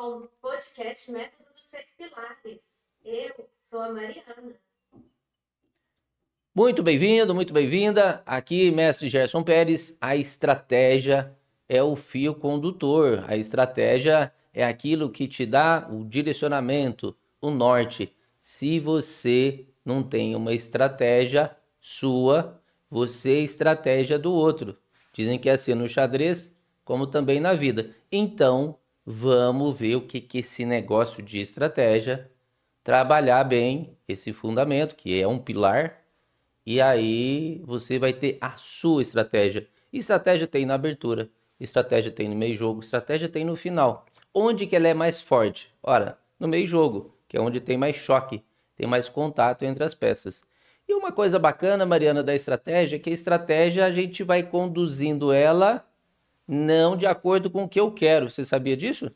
ao podcast Método dos Seis Pilares. Eu sou a Mariana. Muito bem-vindo, muito bem-vinda. Aqui, mestre Gerson Pérez. A estratégia é o fio condutor. A estratégia é aquilo que te dá o direcionamento, o norte. Se você não tem uma estratégia sua, você é estratégia do outro. Dizem que é assim no xadrez, como também na vida. Então, vamos ver o que esse negócio de estratégia, trabalhar bem esse fundamento, que é um pilar. E aí você vai ter a sua estratégia. Estratégia tem na abertura, estratégia tem no meio jogo, estratégia tem no final. Onde que ela é mais forte? Ora, no meio jogo, que é onde tem mais choque, tem mais contato entre as peças. E uma coisa bacana, Mariana, da estratégia é que a estratégia a gente vai conduzindo ela não de acordo com o que eu quero. Você sabia disso?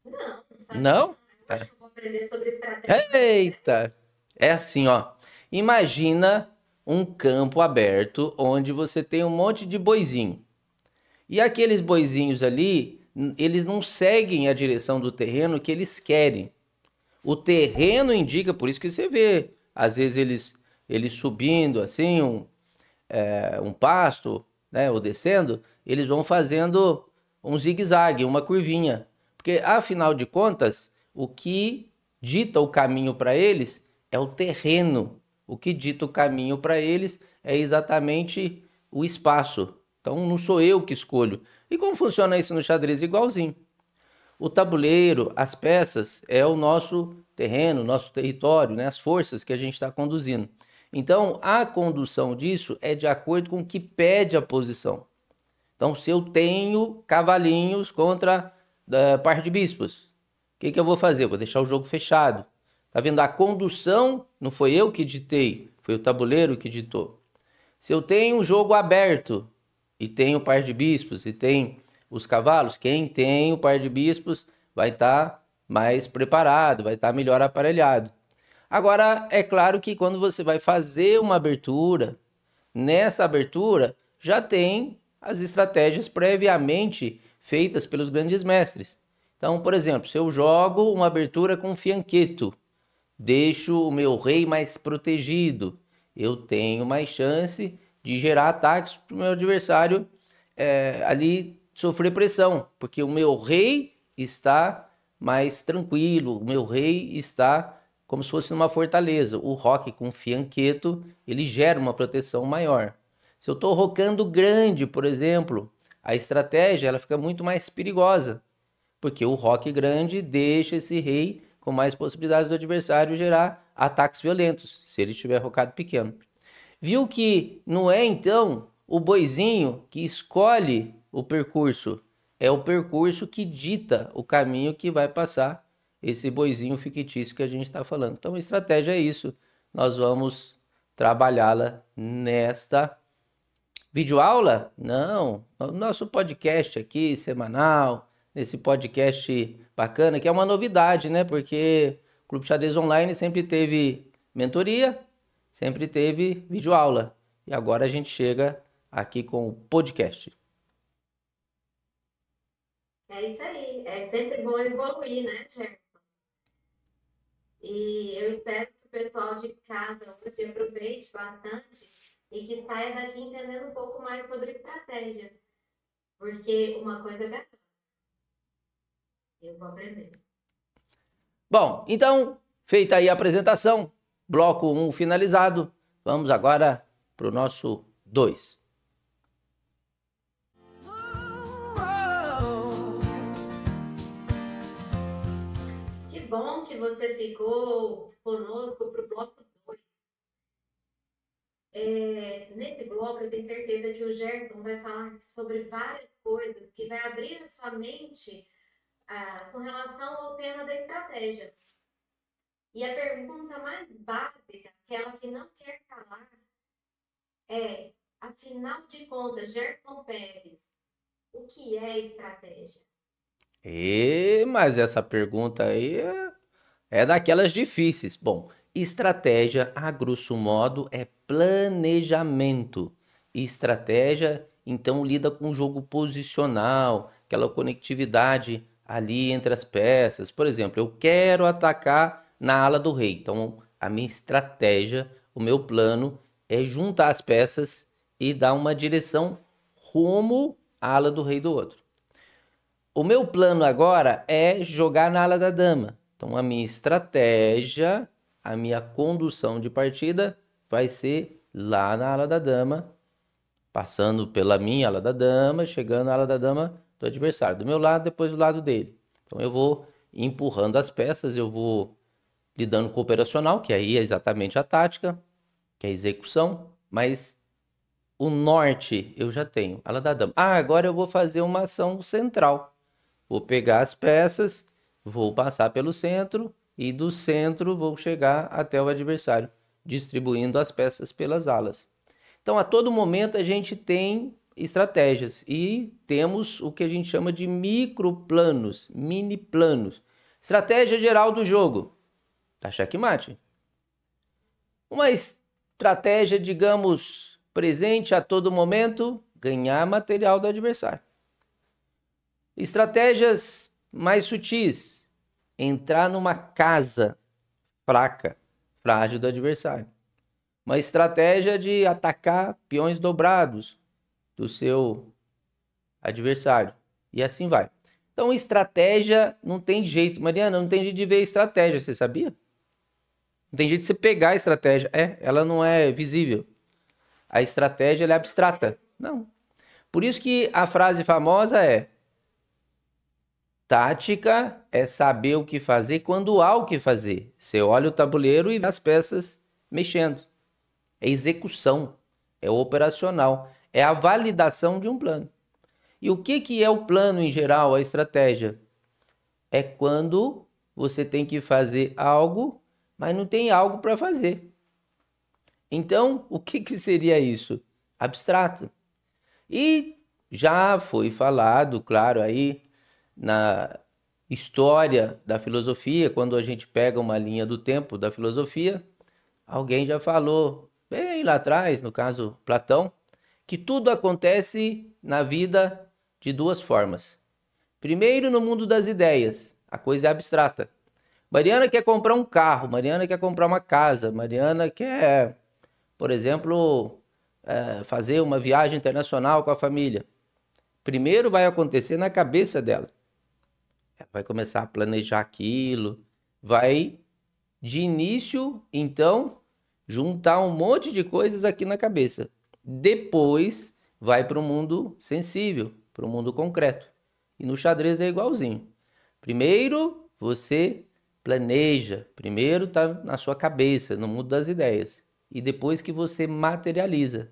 Não sabia. Não? Eu acho que eu vou aprender sobre estratégia. Eita! É assim, ó. Imagina um campo aberto onde você tem um monte de boizinho. E aqueles boizinhos ali, eles não seguem a direção do terreno que eles querem. O terreno indica, por isso que você vê, às vezes eles subindo assim, um pasto, né, ou descendo, eles vão fazendo um zigue-zague, uma curvinha. Porque, afinal de contas, o que dita o caminho para eles é o terreno. O que dita o caminho para eles é exatamente o espaço. Então, não sou eu que escolho. E como funciona isso no xadrez? Igualzinho. O tabuleiro, as peças, é o nosso terreno, nosso território, né? As forças que a gente está conduzindo. Então, a condução disso é de acordo com o que pede a posição. Então, se eu tenho cavalinhos contra par de bispos, o que eu vou fazer? Eu vou deixar o jogo fechado. Tá vendo? A condução não foi eu que ditei, foi o tabuleiro que ditou. Se eu tenho um jogo aberto e tenho par de bispos e tem os cavalos, quem tem o par de bispos vai estar mais preparado, vai estar melhor aparelhado. Agora, é claro que quando você vai fazer uma abertura, nessa abertura já tem as estratégias previamente feitas pelos grandes mestres. Então, por exemplo, se eu jogo uma abertura com fianqueto, deixo o meu rei mais protegido, eu tenho mais chance de gerar ataques para o meu adversário ali sofrer pressão, porque o meu rei está mais tranquilo, o meu rei está como se fosse numa fortaleza. O roque com fianqueto, ele gera uma proteção maior. Se eu estou rocando grande, por exemplo, a estratégia ela fica muito mais perigosa, porque o roque grande deixa esse rei com mais possibilidades do adversário gerar ataques violentos, se ele estiver rocado pequeno. Viu que não é então o boizinho que escolhe o percurso, é o percurso que dita o caminho que vai passar esse boizinho fictício que a gente está falando. Então a estratégia é isso, nós vamos trabalhá-la nesta videoaula? Não, no nosso podcast aqui semanal, nesse podcast bacana, que é uma novidade, né? Porque o Clube Xadrez Online sempre teve mentoria, sempre teve videoaula. E agora a gente chega aqui com o podcast. É isso aí. É sempre bom evoluir, né, Gerson? E eu espero que o pessoal de casa hoje aproveite bastante e que saia daqui entendendo um pouco mais sobre estratégia. Porque uma coisa é verdade. Eu vou aprender. Bom, então, feita aí a apresentação, bloco 1 finalizado, vamos agora para o nosso 2. Que bom que você ficou conosco para o bloco 2. Nesse bloco, eu tenho certeza que o Gerson vai falar sobre várias coisas que vai abrir a sua mente com relação ao tema da estratégia. E a pergunta mais básica, aquela que não quer calar, é, afinal de contas, Gerson Pérez, o que é estratégia? Mas essa pergunta aí é daquelas difíceis. Bom, estratégia, a grosso modo, é planejamento. Estratégia, então, lida com o jogo posicional, aquela conectividade ali entre as peças. Por exemplo, eu quero atacar na ala do rei. Então, a minha estratégia, o meu plano é juntar as peças e dar uma direção rumo à ala do rei do outro. O meu plano agora é jogar na ala da dama. Então, a minha estratégia, a minha condução de partida vai ser lá na ala da dama, passando pela minha ala da dama, chegando na ala da dama do adversário. Do meu lado, depois do lado dele. Então, eu vou empurrando as peças, eu vou lidando com o operacional, que aí é exatamente a tática, que é a execução, mas o norte eu já tenho, ala da dama. Agora eu vou fazer uma ação central. Vou pegar as peças, vou passar pelo centro e do centro vou chegar até o adversário, distribuindo as peças pelas alas. Então, a todo momento a gente tem estratégias e temos o que a gente chama de microplanos, mini planos. Estratégia geral do jogo, tá xeque-mate. Uma estratégia, digamos, presente a todo momento, ganhar material do adversário. Estratégias mais sutis, entrar numa casa fraca, frágil do adversário. Uma estratégia de atacar peões dobrados do seu adversário. E assim vai. Então, estratégia não tem jeito. Mariana, não tem jeito de ver estratégia, você sabia? Não tem jeito de você pegar a estratégia. Ela não é visível. A estratégia ela é abstrata. Não. Por isso que a frase famosa é: tática é saber o que fazer quando há o que fazer. Você olha o tabuleiro e vê as peças mexendo. É execução, é operacional, é a validação de um plano. E o que é o plano em geral, a estratégia? É quando você tem que fazer algo, mas não tem algo para fazer. Então, o que seria isso? Abstrato. E já foi falado, claro, aí na história da filosofia, quando a gente pega uma linha do tempo da filosofia, alguém já falou, bem lá atrás, no caso Platão, que tudo acontece na vida de duas formas. Primeiro, no mundo das ideias, a coisa é abstrata. Mariana quer comprar um carro, Mariana quer comprar uma casa, Mariana quer, por exemplo, fazer uma viagem internacional com a família. Primeiro vai acontecer na cabeça dela. Ela vai começar a planejar aquilo, vai de início, então, juntar um monte de coisas aqui na cabeça. Depois vai para o mundo sensível, para o mundo concreto. E no xadrez é igualzinho. Primeiro você planeja, primeiro está na sua cabeça, no mundo das ideias. E depois que você materializa.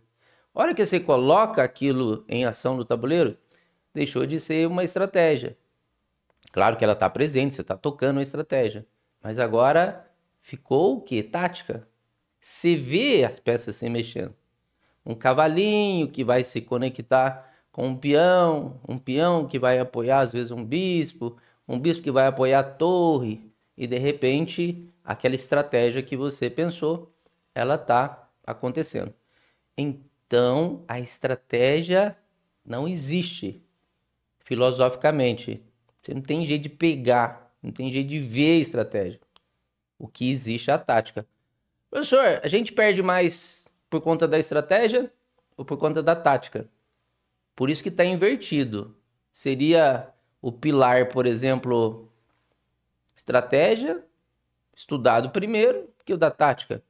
A hora que você coloca aquilo em ação no tabuleiro, deixou de ser uma estratégia. Claro que ela está presente, você está tocando uma estratégia. Mas agora ficou o quê? Tática. Você vê as peças se mexendo. Um cavalinho que vai se conectar com um peão que vai apoiar às vezes um bispo que vai apoiar a torre. E de repente, aquela estratégia que você pensou, ela está acontecendo. Então, a estratégia não existe filosoficamente. Você não tem jeito de pegar, não tem jeito de ver a estratégia. O que existe é a tática. Professor, a gente perde mais por conta da estratégia ou por conta da tática? Por isso que está invertido. Seria o pilar, por exemplo, estratégia, estudado primeiro, que o da tática.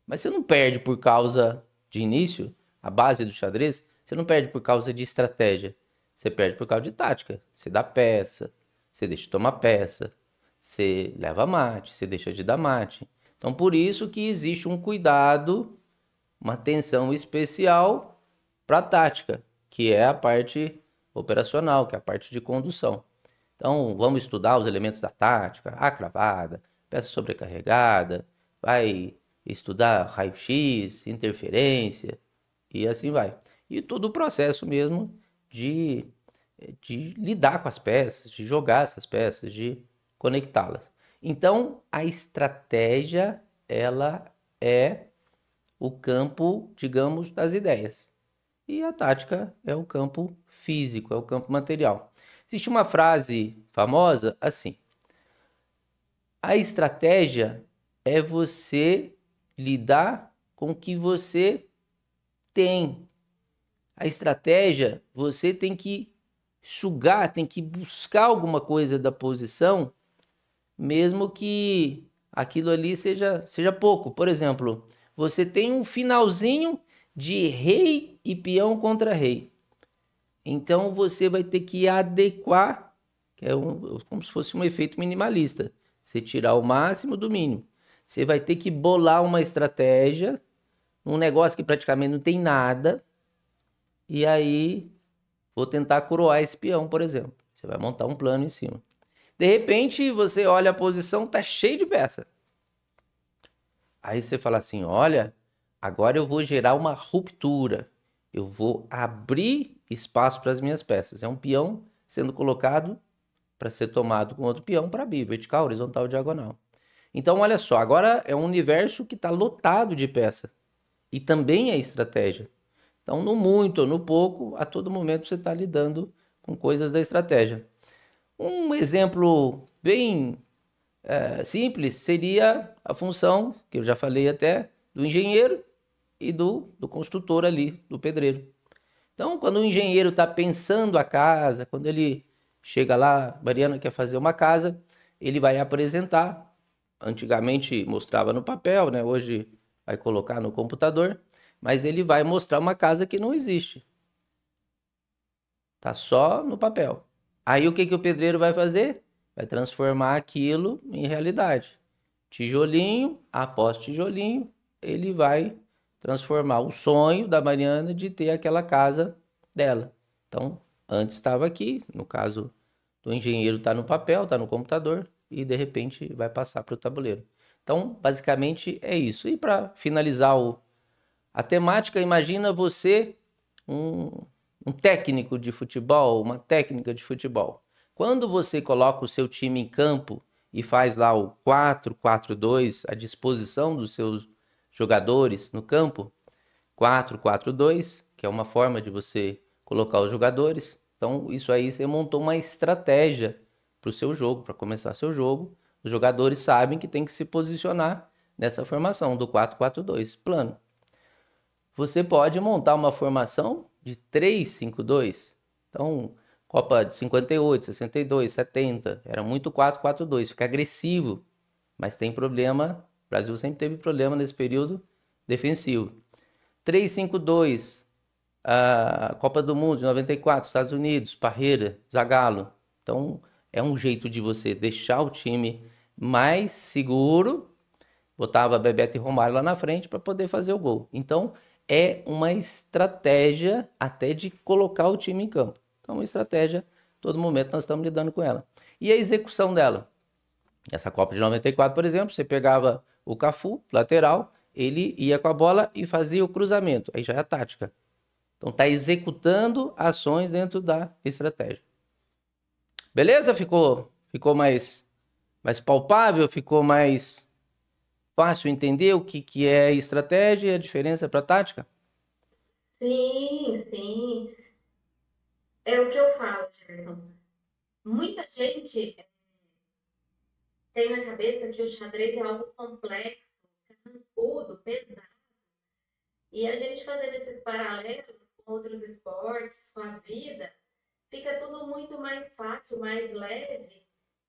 Mas você não perde por causa de início, a base do xadrez, você não perde por causa de estratégia. Você perde por causa de tática. Você dá peça, você deixa de tomar peça, você leva mate, você deixa de dar mate. Então, por isso que existe um cuidado, uma atenção especial para a tática, que é a parte operacional, que é a parte de condução. Então, vamos estudar os elementos da tática, a cravada, peça sobrecarregada, vai estudar raio-x, interferência, e assim vai. E todo o processo mesmo de lidar com as peças, de jogar essas peças, de conectá-las. Então, a estratégia, ela é o campo, digamos, das ideias. E a tática é o campo físico, é o campo material. Existe uma frase famosa assim: a estratégia é você lidar com o que você tem. A estratégia, você tem que sugar, tem que buscar alguma coisa da posição, mesmo que aquilo ali seja pouco. Por exemplo, você tem um finalzinho de rei e peão contra rei. Então você vai ter que adequar, que é como se fosse um efeito minimalista. Você tirar o máximo do mínimo. Você vai ter que bolar uma estratégia, um negócio que praticamente não tem nada, e aí vou tentar coroar esse peão, por exemplo. Você vai montar um plano em cima. De repente, você olha a posição, tá cheio de peça. Aí você fala assim, olha, agora eu vou gerar uma ruptura. Eu vou abrir espaço para as minhas peças. É um peão sendo colocado para ser tomado com outro peão para abrir, vertical, horizontal, diagonal. Então, olha só, agora é um universo que está lotado de peça. E também é estratégia. Então, no muito ou no pouco, a todo momento você está lidando com coisas da estratégia. Um exemplo bem simples seria a função, que eu já falei até, do engenheiro e do construtor ali, do pedreiro. Então, quando o engenheiro está pensando a casa, quando ele chega lá, Mariana quer fazer uma casa, ele vai apresentar. Antigamente mostrava no papel, né? Hoje vai colocar no computador, mas ele vai mostrar uma casa que não existe. Tá só no papel. Aí o que que o pedreiro vai fazer? Vai transformar aquilo em realidade. Tijolinho após tijolinho, ele vai transformar o sonho da Mariana de ter aquela casa dela. Então, antes estava aqui, no caso do engenheiro está no papel, está no computador e de repente vai passar para o tabuleiro. Então, basicamente é isso. E para finalizar a temática, imagina você um, um técnico de futebol, uma técnica de futebol. Quando você coloca o seu time em campo e faz lá o 4-4-2 à disposição dos seus jogadores no campo, 4-4-2, que é uma forma de você colocar os jogadores. Então, isso aí você montou uma estratégia para o seu jogo, para começar seu jogo. Os jogadores sabem que tem que se posicionar nessa formação do 4-4-2, plano. Você pode montar uma formação de 3-5-2. Então, Copa de 58, 62, 70, era muito 4-4-2, fica agressivo, mas tem problema. O Brasil sempre teve problema nesse período defensivo. 3-5-2, a Copa do Mundo de 94, Estados Unidos, Parreira, Zagallo. Então, é um jeito de você deixar o time mais seguro. Botava Bebeto e Romário lá na frente para poder fazer o gol. Então, é uma estratégia até de colocar o time em campo. Então, uma estratégia, todo momento nós estamos lidando com ela. E a execução dela? Essa Copa de 94, por exemplo, você pegava o Cafu, lateral, ele ia com a bola e fazia o cruzamento. Aí já é a tática. Então, está executando ações dentro da estratégia. Beleza? Ficou mais palpável? Ficou mais fácil entender o que é estratégia e a diferença para tática? Sim, sim. É o que eu falo, Gerson. Muita gente tem na cabeça que o xadrez é algo complexo, carrancudo, pesado. E a gente fazendo esses paralelos com outros esportes, com a vida, fica tudo muito mais fácil, mais leve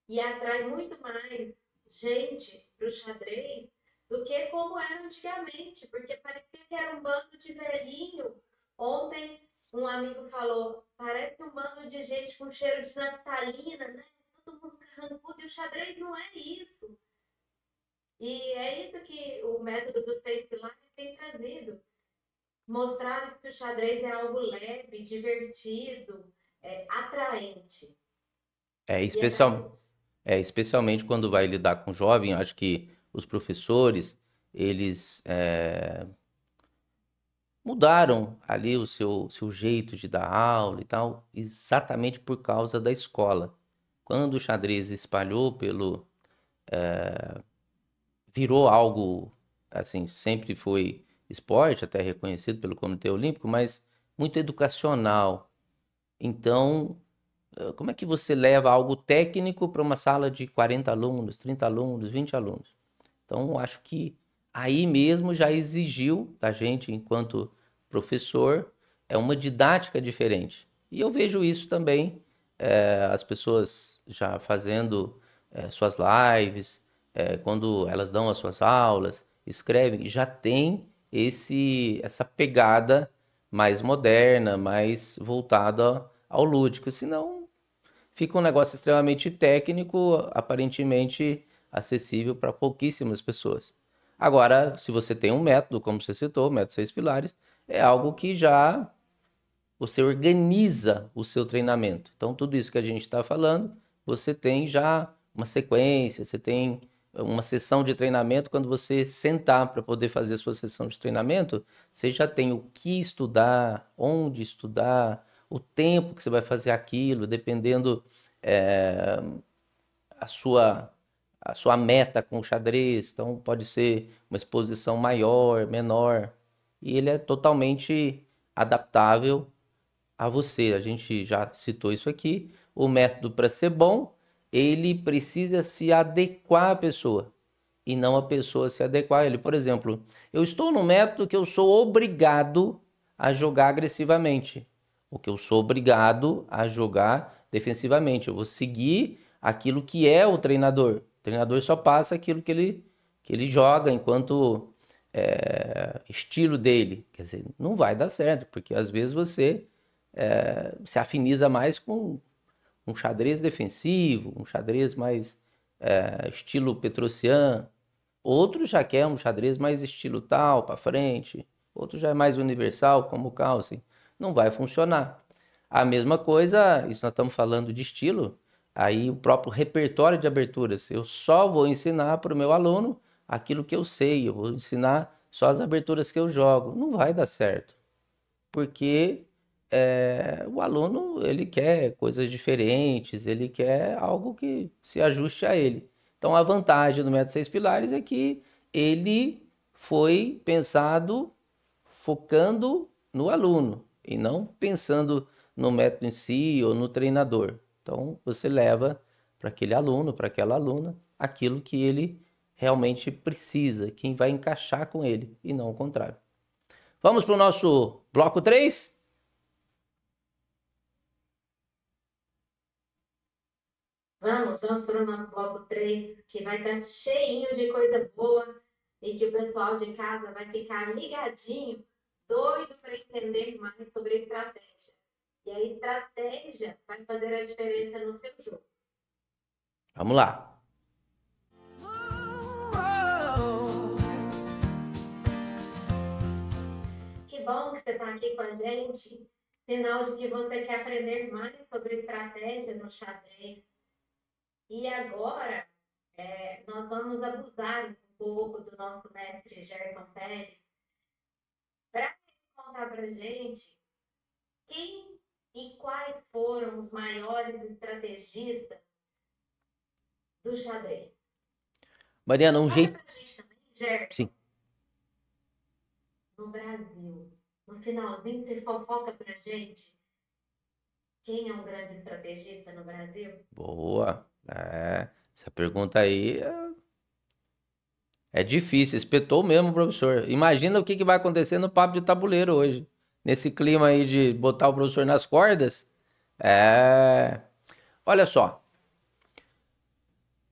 e atrai muito mais gente para o xadrez do que como era antigamente, porque parecia que era um bando de velhinho. Ontem um amigo falou, parece um bando de gente com cheiro de naftalina, né? Todo mundo carrancudo, e o xadrez não é isso. E é isso que o método dos 6 pilares tem trazido. Mostrar que o xadrez é algo leve, divertido, atraente. É, E é para especial, todos. especialmente quando vai lidar com jovem, acho que os professores, eles mudaram ali o seu jeito de dar aula e tal, exatamente por causa da escola. Quando o xadrez espalhou virou algo, assim, sempre foi esporte, até reconhecido pelo Comitê Olímpico, mas muito educacional. Então, como é que você leva algo técnico para uma sala de 40 alunos, 30 alunos, 20 alunos? Então, acho que aí mesmo já exigiu da gente, enquanto professor, uma didática diferente. E eu vejo isso também, as pessoas já fazendo suas lives, quando elas dão as suas aulas, escrevem, já tem essa pegada mais moderna, mais voltada ao lúdico. Senão, fica um negócio extremamente técnico, aparentemente acessível para pouquíssimas pessoas. Agora, se você tem um método, como você citou, o método 6 pilares, é algo que já você organiza o seu treinamento. Então, tudo isso que a gente está falando, você tem já uma sequência, você tem uma sessão de treinamento. Quando você sentar para poder fazer a sua sessão de treinamento, você já tem o que estudar, onde estudar, o tempo que você vai fazer aquilo, dependendo é, a sua a sua meta com o xadrez. Então, pode ser uma exposição maior, menor, e ele é totalmente adaptável a você. A gente já citou isso aqui. O método, para ser bom, ele precisa se adequar à pessoa e não a pessoa se adequar a ele. Por exemplo, eu estou no método que eu sou obrigado a jogar agressivamente, o que eu sou obrigado a jogar defensivamente. Eu vou seguir aquilo que é o treinador. O treinador só passa aquilo que ele joga enquanto estilo dele. Quer dizer, não vai dar certo, porque às vezes você se afiniza mais com um xadrez defensivo, um xadrez mais estilo Petrosian. Outro já quer um xadrez mais estilo tal, para frente. Outro já é mais universal, como o Carlsen. Não vai funcionar. A mesma coisa, isso nós estamos falando de estilo, aí o próprio repertório de aberturas. Eu só vou ensinar para o meu aluno aquilo que eu sei, eu vou ensinar só as aberturas que eu jogo. Não vai dar certo, porque o aluno ele quer coisas diferentes, ele quer algo que se ajuste a ele. Então a vantagem do método 6 pilares é que ele foi pensado focando no aluno e não pensando no método em si ou no treinador. Então você leva para aquele aluno, para aquela aluna, aquilo que ele realmente precisa, quem vai encaixar com ele e não o contrário. Vamos para o nosso bloco 3? Vamos para o nosso bloco 3, que vai estar cheinho de coisa boa e que o pessoal de casa vai ficar ligadinho, doido para entender mais sobre a estratégia. E a estratégia vai fazer a diferença no seu jogo. Vamos lá. Que bom que você está aqui com a gente, sinal de que você quer aprender mais sobre estratégia no xadrez. E agora, nós vamos abusar um pouco do nosso mestre Gerson Pérez para contar para a gente quem e quais foram os maiores estrategistas do xadrez. Mariana, um Fala jeito. pra gente também, Gerson, Sim. no Brasil, no finalzinho você fofoca pra gente quem é um grande estrategista no Brasil? Boa. Essa pergunta aí é difícil, espetou mesmo, professor. Imagina o que vai acontecer no papo de tabuleiro hoje. Nesse clima aí de botar o professor nas cordas. Olha só.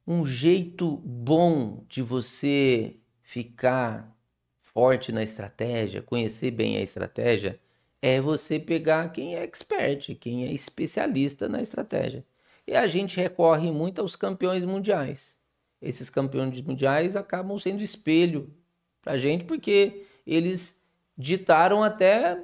Um jeito bom de você ficar forte na estratégia, conhecer bem a estratégia, é você pegar quem é expert, quem é especialista na estratégia. E a gente recorre muito aos campeões mundiais. Esses campeões mundiais acabam sendo espelho para a gente, porque eles ditaram até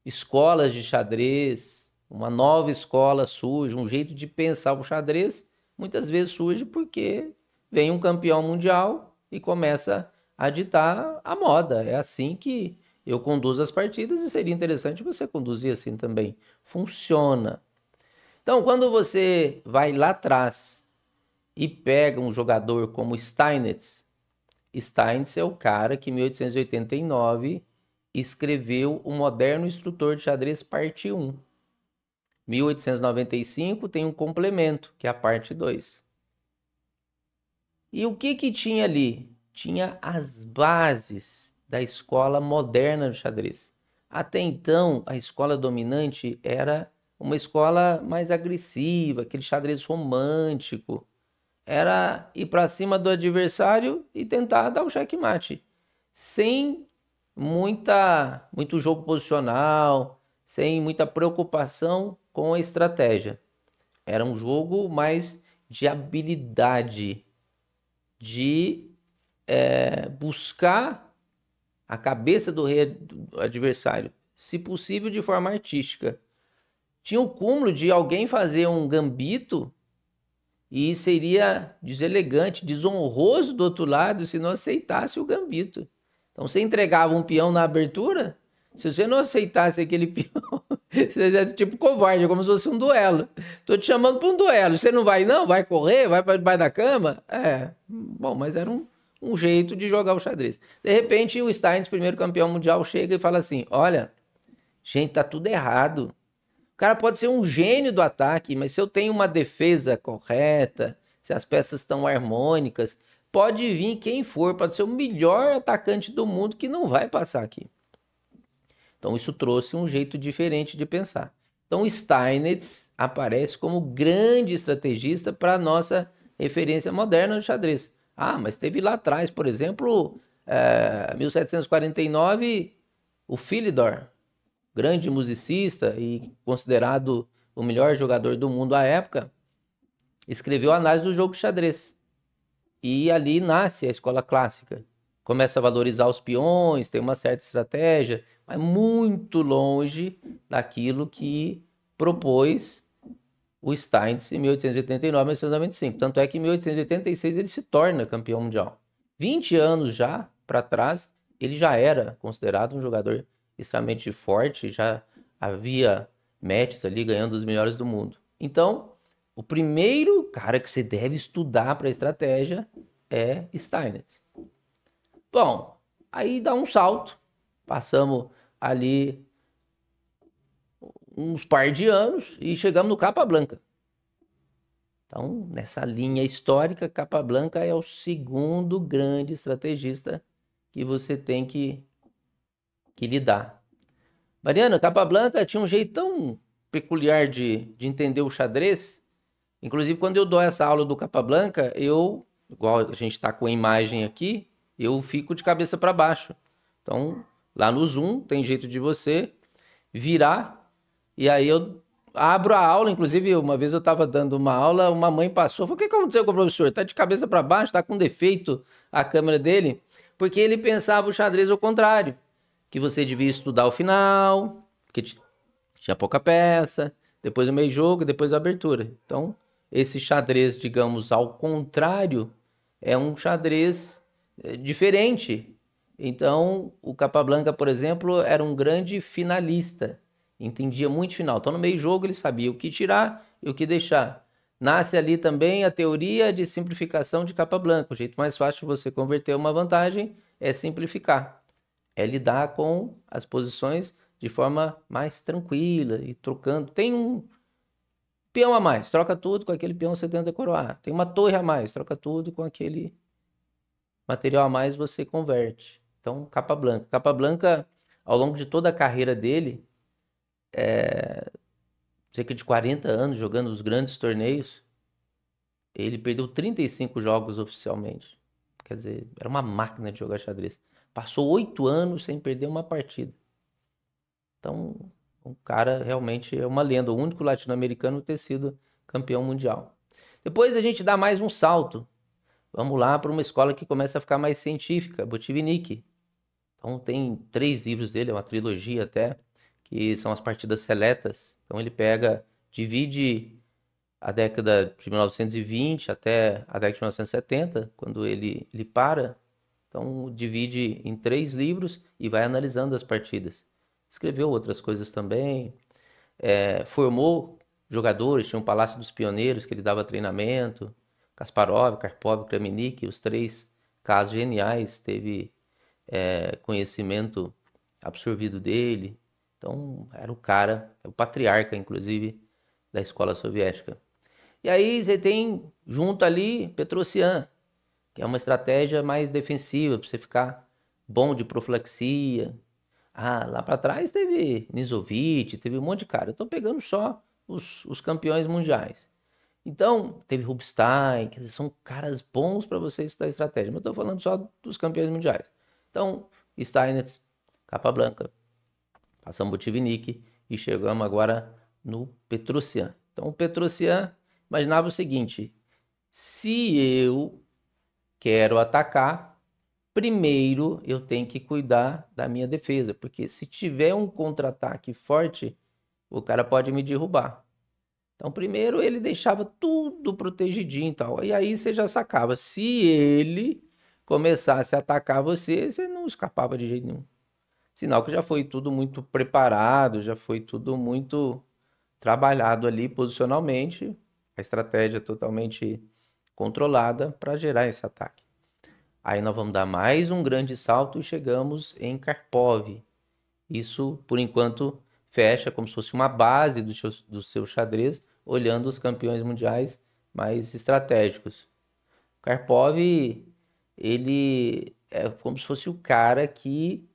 escolas de xadrez, uma nova escola surge, um jeito de pensar o xadrez, muitas vezes surge porque vem um campeão mundial e começa a ditar a moda. É assim que eu conduzo as partidas e seria interessante você conduzir assim também. Funciona. Então, quando você vai lá atrás e pega um jogador como Steinitz, Steinitz é o cara que em 1889 escreveu O Moderno Instrutor de Xadrez, parte 1. 1895 tem um complemento, que é a parte 2. E o que tinha ali? Tinha as bases da escola moderna do xadrez. Até então, a escola dominante era uma escola mais agressiva, aquele xadrez romântico. Era ir para cima do adversário e tentar dar o checkmate, sem muito jogo posicional, sem muita preocupação com a estratégia. Era um jogo mais de habilidade, de buscar a cabeça do rei do adversário, se possível de forma artística. Tinha o cúmulo de alguém fazer um gambito e seria deselegante, desonroso do outro lado se não aceitasse o gambito. Então você entregava um peão na abertura, se você não aceitasse aquele peão, você é tipo covarde, como se fosse um duelo. Tô te chamando para um duelo, você não vai não? Vai correr? Vai para debaixo da cama? Bom, mas era um jeito de jogar o xadrez. De repente o Steins, primeiro campeão mundial, chega e fala assim, olha, gente, tá tudo errado. O cara pode ser um gênio do ataque, mas se eu tenho uma defesa correta, se as peças estão harmônicas, pode vir quem for, pode ser o melhor atacante do mundo que não vai passar aqui. Então isso trouxe um jeito diferente de pensar. Então o Steinitz aparece como grande estrategista para a nossa referência moderna do xadrez. Mas teve lá atrás, por exemplo, 1749, o Philidor, grande musicista e considerado o melhor jogador do mundo à época, escreveu a análise do jogo de xadrez. E ali nasce a escola clássica. Começa a valorizar os peões, tem uma certa estratégia, mas muito longe daquilo que propôs o Steins em 1889 e 1895. Tanto é que em 1886 ele se torna campeão mundial. 20 anos já para trás, ele já era considerado um jogador extremamente forte, já havia matches ali ganhando os melhores do mundo. Então, o primeiro cara que você deve estudar para estratégia é Steinitz. Bom, aí dá um salto, passamos ali uns par de anos e chegamos no Capablanca. Então, nessa linha histórica, Capablanca é o segundo grande estrategista que você tem que lidar. Mariana, Capablanca tinha um jeito tão peculiar de entender o xadrez. Inclusive, quando eu dou essa aula do Capablanca, igual a gente está com a imagem aqui, eu fico de cabeça para baixo. Então, lá no Zoom, tem jeito de você virar, e aí eu abro a aula. Inclusive, uma vez eu estava dando uma aula, uma mãe passou, falou, o que aconteceu com o professor? Está de cabeça para baixo, está com defeito a câmera dele? Porque ele pensava o xadrez ao contrário, que você devia estudar o final, porque tinha pouca peça, depois o meio jogo, depois a abertura. Então, esse xadrez, digamos, ao contrário, é um xadrez diferente. Então, o Capablanca, por exemplo, era um grande finalista, entendia muito final. Então, no meio jogo, ele sabia o que tirar e o que deixar. Nasce ali também a teoria de simplificação de Capablanca. O jeito mais fácil de você converter uma vantagem é simplificar. É lidar com as posições de forma mais tranquila e trocando. Tem um peão a mais, troca tudo com aquele peão que você tenta coroar. Tem uma torre a mais, troca tudo com aquele material a mais, você converte. Então, Capablanca. Capablanca, ao longo de toda a carreira dele, cerca de 40 anos jogando os grandes torneios, ele perdeu 35 jogos oficialmente. Quer dizer, era uma máquina de jogar xadrez. Passou 8 anos sem perder uma partida. Então, o cara realmente é uma lenda. O único latino-americano a ter sido campeão mundial. Depois a gente dá mais um salto. Vamos lá para uma escola que começa a ficar mais científica, Botvinnik. Então tem 3 livros dele, é uma trilogia até, que são as partidas seletas. Então ele divide a década de 1920 até a década de 1970, quando ele para. Então divide em 3 livros e vai analisando as partidas. Escreveu outras coisas também, formou jogadores, tinha um Palácio dos Pioneiros que ele dava treinamento, Kasparov, Karpov, Kramnik, os 3 casos geniais, teve conhecimento absorvido dele. Então era o cara, o patriarca, inclusive, da escola soviética. E aí você tem junto ali Petrosian, que é uma estratégia mais defensiva, para você ficar bom de profilaxia. Ah, lá para trás teve Nizovic, teve um monte de cara. Eu tô pegando só os campeões mundiais. Então, teve Rubinstein, quer dizer, são caras bons para você estudar estratégia, mas eu estou falando só dos campeões mundiais. Então, Steinitz, Capablanca, passamos Botvinnik e chegamos agora no Petrosian. Então, o Petrosian imaginava o seguinte: se eu quero atacar, primeiro eu tenho que cuidar da minha defesa, porque se tiver um contra-ataque forte, o cara pode me derrubar. Então, primeiro ele deixava tudo protegidinho e tal. E aí você já sacava. Se ele começasse a atacar você, você não escapava de jeito nenhum. Sinal que já foi tudo muito preparado, já foi tudo muito trabalhado ali posicionalmente, a estratégia totalmente controlada para gerar esse ataque. Aí nós vamos dar mais um grande salto e chegamos em Karpov. Isso, por enquanto, fecha como se fosse uma base do seu xadrez, olhando os campeões mundiais mais estratégicos. Karpov, ele é como se fosse o cara que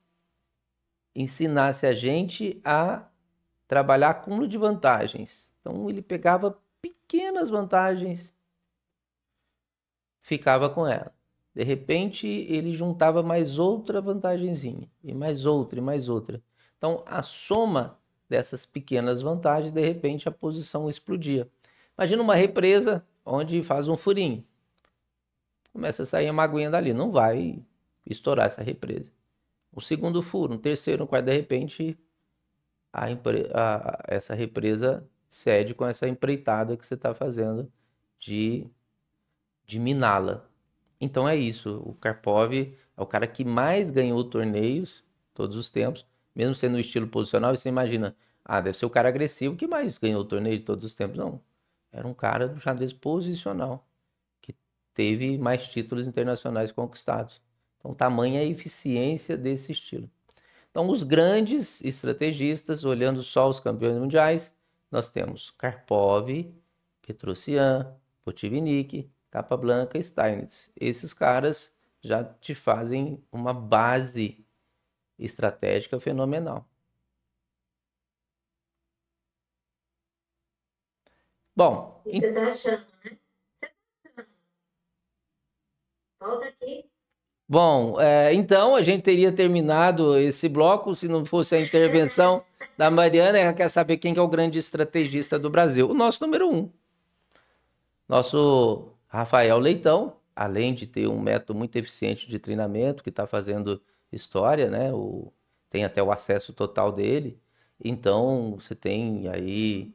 ensinasse a gente a trabalhar acúmulo de vantagens. Então, ele pegava pequenas vantagens, ficava com ela. De repente, ele juntava mais outra vantagenzinha, e mais outra, e mais outra. Então, a soma dessas pequenas vantagens, de repente, a posição explodia. Imagina uma represa onde faz um furinho. Começa a sair a maguinha dali. Não vai estourar essa represa. O segundo furo, um terceiro, um quarto, de repente, essa represa cede com essa empreitada que você está fazendo de miná-la. Então é isso, o Karpov é o cara que mais ganhou torneios todos os tempos, mesmo sendo no estilo posicional, e você imagina, deve ser o cara agressivo que mais ganhou torneio de todos os tempos. Não, era um cara do xadrez posicional, que teve mais títulos internacionais conquistados. Então, tamanha a eficiência desse estilo. Então, os grandes estrategistas, olhando só os campeões mundiais, nós temos Karpov, Petrosian, Botvinnik, Capablanca e Steinitz. Esses caras já te fazem uma base estratégica fenomenal. Bom, E você tá achando, né? Você tá achando? Volta aqui. bom, então a gente teria terminado esse bloco se não fosse a intervenção da Mariana. Ela quer saber quem que é o grande estrategista do Brasil. O nosso número 1. Nosso Rafael Leitão, além de ter um método muito eficiente de treinamento, que está fazendo história, né? Tem até o acesso total dele. Então, você tem aí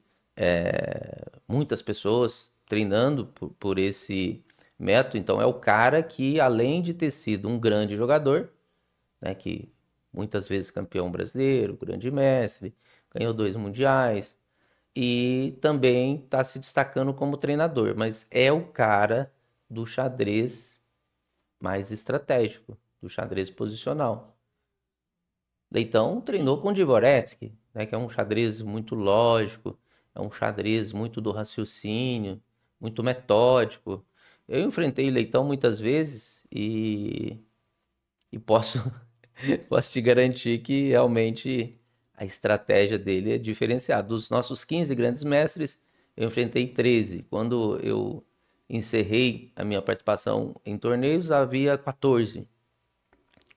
muitas pessoas treinando por esse método. Então, é o cara que, além de ter sido um grande jogador, né? Que muitas vezes campeão brasileiro, grande mestre, ganhou 2 mundiais, e também está se destacando como treinador, mas é o cara do xadrez mais estratégico, do xadrez posicional. Leitão treinou com Dvoretsky, né, que é um xadrez muito lógico, é um xadrez muito do raciocínio, muito metódico. Eu enfrentei Leitão muitas vezes e posso, posso te garantir que realmente a estratégia dele é diferenciada. Dos nossos 15 grandes mestres, eu enfrentei 13. Quando eu encerrei a minha participação em torneios, havia 14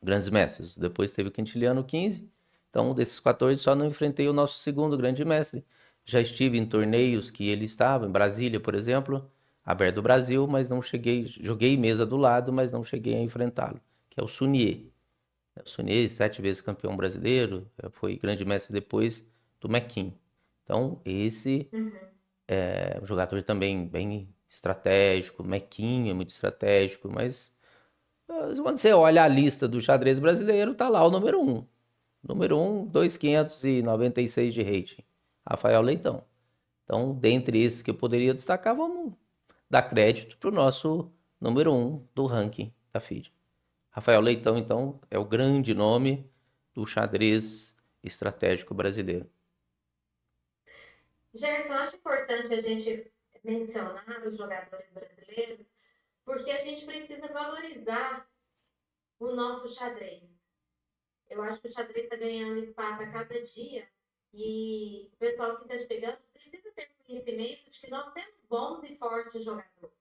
grandes mestres. Depois teve o Quintiliano 15. Então, desses 14, só não enfrentei o nosso segundo grande mestre. Já estive em torneios que ele estava, em Brasília, por exemplo, aberto do Brasil, mas não cheguei, joguei mesa do lado, mas não cheguei a enfrentá-lo, que é o Sunier. O Sunier, 7 vezes campeão brasileiro, foi grande mestre depois do Mequin. Então, esse Uhum. é um jogador também bem estratégico. Mequin é muito estratégico, mas quando você olha a lista do xadrez brasileiro, tá lá o número 1. Número 1, 2.596 de rating. Rafael Leitão. Então, dentre esses que eu poderia destacar, vamos dar crédito para o nosso número 1 do ranking da FIDE. Rafael Leitão, então, é o grande nome do xadrez estratégico brasileiro. Gerson, eu acho importante a gente mencionar os jogadores brasileiros, porque a gente precisa valorizar o nosso xadrez. Eu acho que o xadrez está ganhando espaço a cada dia e o pessoal que está chegando precisa ter conhecimento de que nós temos bons e fortes jogadores.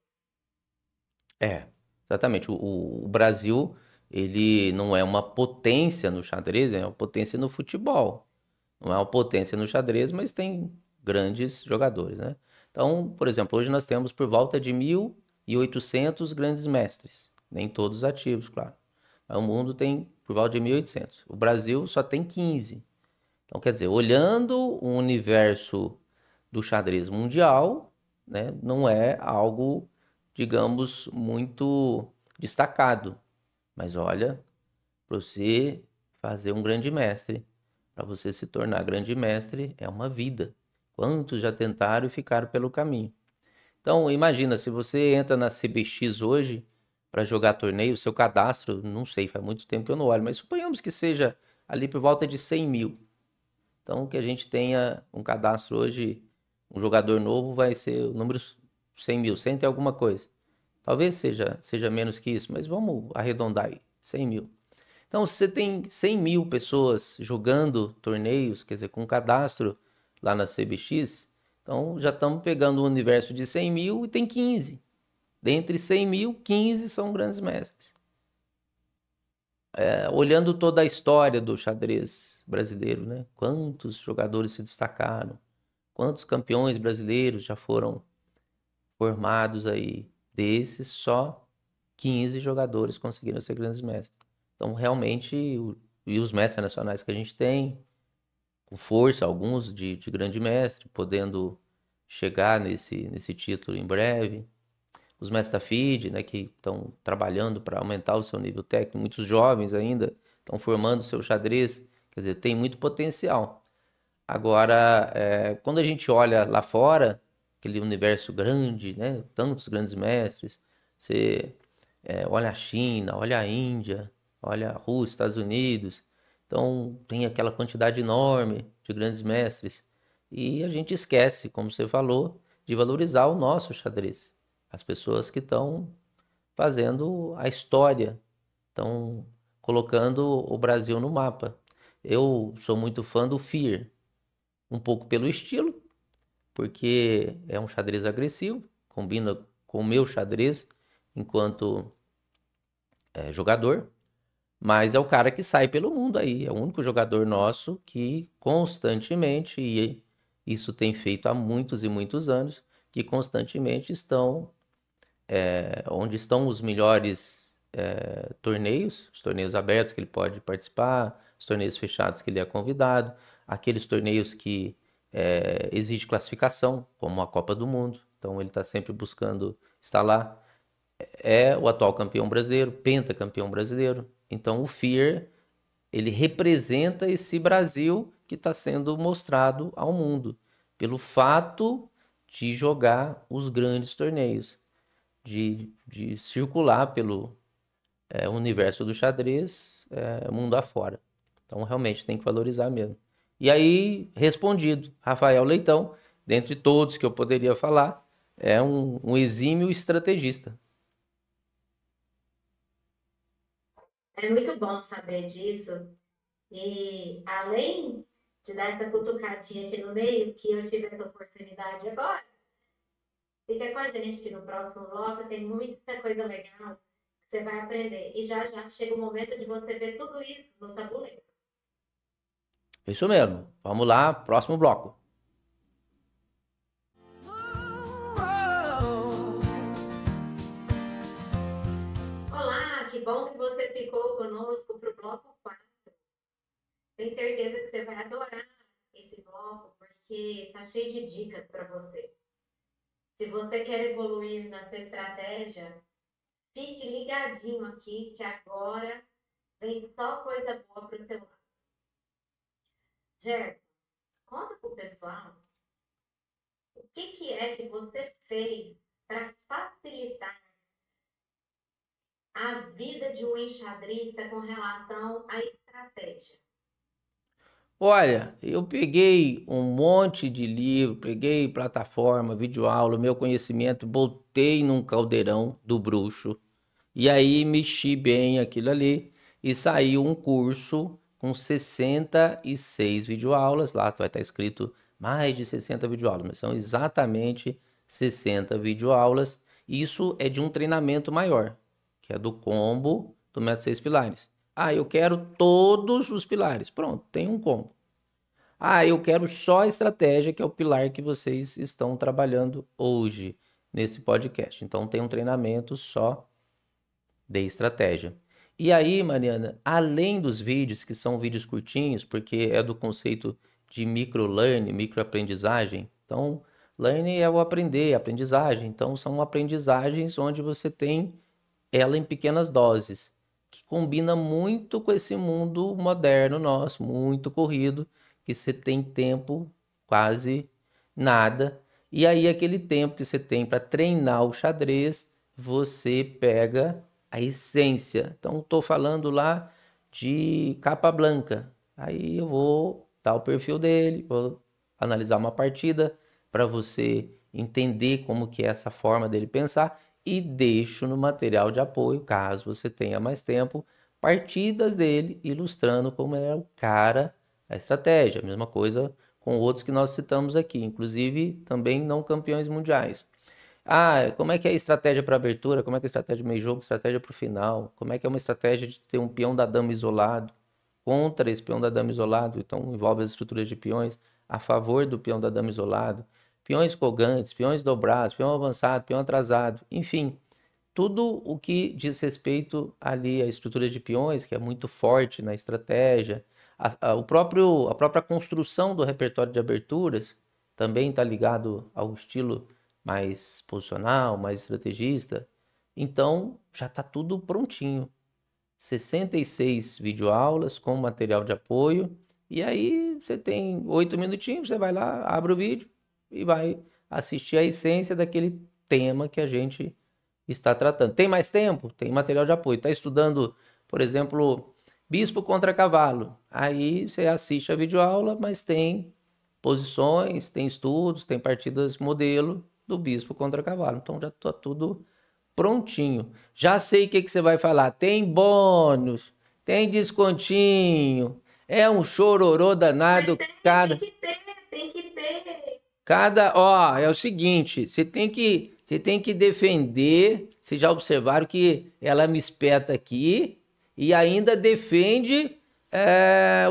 É, exatamente. O Brasil, ele não é uma potência no xadrez, é uma potência no futebol. Não é uma potência no xadrez, mas tem grandes jogadores, né? Então, por exemplo, hoje nós temos por volta de 1.800 grandes mestres. Nem todos ativos, claro. Mas o mundo tem por volta de 1.800. O Brasil só tem 15. Então, quer dizer, olhando o universo do xadrez mundial, né, não é algo, digamos, muito destacado. Mas olha, para você fazer um grande mestre, para você se tornar grande mestre, é uma vida. Quantos já tentaram e ficaram pelo caminho? Então, imagina, se você entra na CBX hoje para jogar torneio, seu cadastro, não sei, faz muito tempo que eu não olho, mas suponhamos que seja ali por volta de 100 mil. Então, que a gente tenha um cadastro hoje, um jogador novo vai ser o número 100 mil, 100 tem alguma coisa. Talvez seja menos que isso, mas vamos arredondar aí, 100 mil. Então, se você tem 100 mil pessoas jogando torneios, quer dizer, com cadastro lá na CBX, então já estamos pegando um universo de 100 mil e tem 15. Dentre 100 mil, 15 são grandes mestres. Olhando toda a história do xadrez brasileiro, né? Quantos jogadores se destacaram, quantos campeões brasileiros já foram formados aí? Desses, só 15 jogadores conseguiram ser grandes mestres. Então, realmente, e os mestres nacionais que a gente tem, com força, alguns de grande mestre, podendo chegar nesse título em breve. Os mestres da FIDE, né, que estão trabalhando para aumentar o seu nível técnico, muitos jovens ainda estão formando o seu xadrez, quer dizer, tem muito potencial. Agora, quando a gente olha lá fora, aquele universo grande, né, tantos grandes mestres, você olha a China, olha a Índia, olha a Rússia, Estados Unidos, então tem aquela quantidade enorme de grandes mestres. E a gente esquece, como você falou, de valorizar o nosso xadrez. As pessoas que estão fazendo a história, estão colocando o Brasil no mapa. Eu sou muito fã do Fear, um pouco pelo estilo, porque é um xadrez agressivo, combina com o meu xadrez enquanto jogador, mas é o cara que sai pelo mundo aí, é o único jogador nosso que constantemente, e isso tem feito há muitos e muitos anos, que constantemente estão onde estão os melhores torneios, os torneios abertos que ele pode participar, os torneios fechados que ele é convidado, aqueles torneios que exige classificação, como a Copa do Mundo. Então ele está sempre buscando estar lá. É o atual campeão brasileiro, pentacampeão brasileiro. Então o FIR ele representa esse Brasil que está sendo mostrado ao mundo pelo fato de jogar os grandes torneios de circular pelo universo do xadrez, mundo afora. Então, realmente tem que valorizar mesmo. E aí, respondido, Rafael Leitão, dentre todos que eu poderia falar, é um exímio estrategista. É muito bom saber disso. E além de dar essa cutucadinha aqui no meio, que eu tive essa oportunidade agora, fica com a gente que no próximo bloco tem muita coisa legal que você vai aprender. E já já chega o momento de você ver tudo isso no tabuleiro. Isso mesmo. Vamos lá, próximo bloco. Olá, que bom que você ficou conosco para o bloco 4. Tenho certeza que você vai adorar esse bloco, porque tá cheio de dicas para você. Se você quer evoluir na sua estratégia, fique ligadinho aqui, que agora vem só coisa boa para o seu lado. Gerson, conta para o pessoal o que é que você fez para facilitar a vida de um enxadrista com relação à estratégia. Olha, eu peguei um monte de livro, peguei plataforma, videoaula, meu conhecimento, botei num caldeirão do bruxo e aí mexi bem aquilo ali e saiu um curso com 66 videoaulas. Lá vai estar escrito mais de 60 videoaulas, mas são exatamente 60 videoaulas. Isso é de um treinamento maior, que é do combo do Método 6 Pilares. Ah, eu quero todos os pilares. Pronto, tem um combo. Ah, eu quero só a estratégia, que é o pilar que vocês estão trabalhando hoje nesse podcast. Então tem um treinamento só de estratégia. E aí, Mariana, além dos vídeos, que são vídeos curtinhos, porque é do conceito de microlearning, microaprendizagem. Então, learning é o aprender, aprendizagem. Então, são aprendizagens onde você tem ela em pequenas doses, que combina muito com esse mundo moderno nosso, muito corrido, que você tem tempo quase nada. E aí, aquele tempo que você tem para treinar o xadrez, você pega a essência. Então, estou falando lá de Capablanca. Aí eu vou dar o perfil dele, vou analisar uma partida para você entender como que é essa forma dele pensar e deixo no material de apoio, caso você tenha mais tempo, partidas dele ilustrando como é o cara, a estratégia. A mesma coisa com outros que nós citamos aqui, inclusive também não campeões mundiais. Ah, como é que é a estratégia para abertura? Como é que é a estratégia de meio jogo? Estratégia para o final? Como é que é uma estratégia de ter um peão da dama isolado contra esse peão da dama isolado? Então envolve as estruturas de peões a favor do peão da dama isolado, peões colgantes, peões dobrados, peão avançado, peão atrasado, enfim, tudo o que diz respeito ali à estrutura de peões, que é muito forte na estratégia, a própria construção do repertório de aberturas também está ligado ao estilo mais posicional, mais estrategista. Então, já está tudo prontinho. 66 videoaulas com material de apoio. E aí você tem 8 minutinhos, você vai lá, abre o vídeo e vai assistir a essência daquele tema que a gente está tratando. Tem mais tempo? Tem material de apoio. Está estudando, por exemplo, bispo contra cavalo. Aí você assiste a videoaula, mas tem posições, tem estudos, tem partidas modelo do bispo contra cavalo. Então já está tudo prontinho. Já sei o que que você vai falar. Tem bônus, tem descontinho. É um chororô Mas danado cada. tem que ter. Ó, é o seguinte, você tem que defender. Vocês já observaram que ela me espeta aqui e ainda defende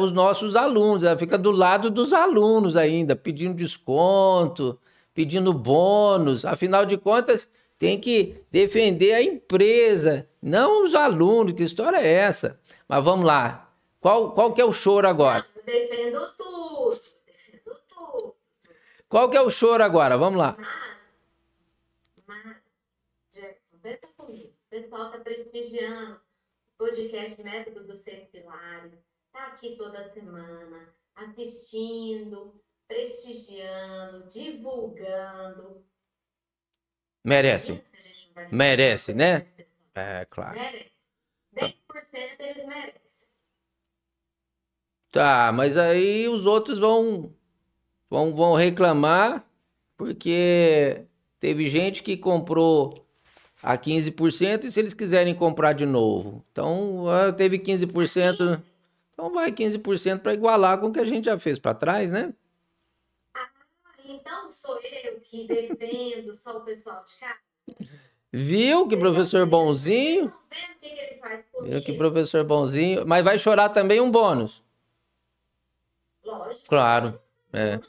os nossos alunos. Ela fica do lado dos alunos ainda, pedindo desconto, pedindo bônus. Afinal de contas, tem que defender a empresa, não os alunos. Que história é essa? Mas vamos lá. Qual que é o choro agora? Não, eu defendo tudo. Defendo tudo. Qual que é o choro agora? Vamos lá. Mas, Jefferson, pensa comigo. O pessoal está prestigiando o podcast Método dos Seis Pilares. Está aqui toda semana, assistindo, prestigiando, divulgando. Merece. Imagina se a gente não vai fazer alguma Merece, coisa para né? esse pessoal. É, claro. Merece. Tá, 10% eles merecem. tá, mas aí os outros vão reclamar porque teve gente que comprou a 15% e se eles quiserem comprar de novo. Então, teve 15%, então vai 15% para igualar com o que a gente já fez para trás, né? Então sou eu que defendo só o pessoal de cá? Viu que professor bonzinho? Estão vendo o que ele faz Viu que comigo? professor bonzinho? Mas vai chorar também um bônus. Lógico. Claro. É.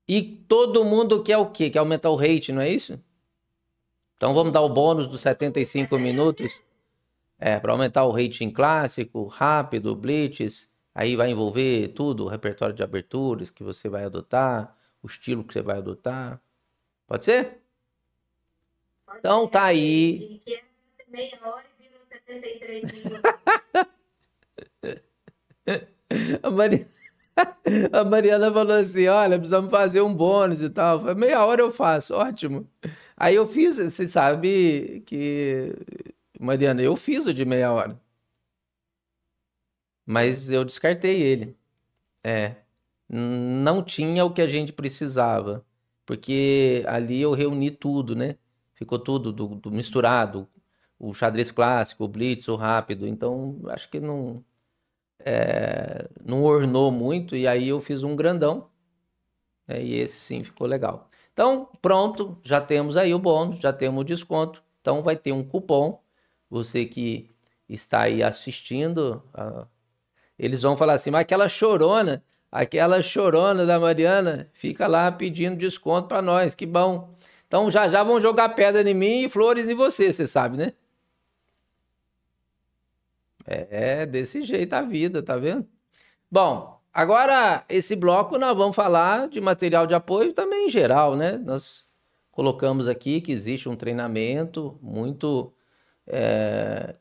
E todo mundo quer o quê? Quer aumentar o rate, não é isso? Então vamos dar o bônus dos 75 minutos. Para aumentar o rating clássico, rápido, blitz. Aí vai envolver tudo, o repertório de aberturas que você vai adotar, o estilo que você vai adotar. Pode ser? Então tá aí. De que é meia hora e virou 73 minutos. A, Mari... a Mariana falou assim: olha, precisamos fazer um bônus e tal. Eu falei, meia hora eu faço, ótimo. Aí eu fiz, você sabe que, Mariana, eu fiz o de meia hora. Mas eu descartei ele. É, não tinha o que a gente precisava, porque ali eu reuni tudo, né? Ficou tudo do misturado, o xadrez clássico, o blitz, o rápido, então acho que não ornou muito, e aí eu fiz um grandão, né? E esse sim ficou legal. Então, pronto, já temos aí o bônus, já temos o desconto, então vai ter um cupom, você que está aí assistindo, eles vão falar assim, mas aquela chorona da Mariana fica lá pedindo desconto pra nós, que bom. Então já já vão jogar pedra em mim e flores em você, você sabe, né? É desse jeito a vida, tá vendo? Bom, agora esse bloco nós vamos falar de material de apoio também em geral, né? Nós colocamos aqui que existe um treinamento muito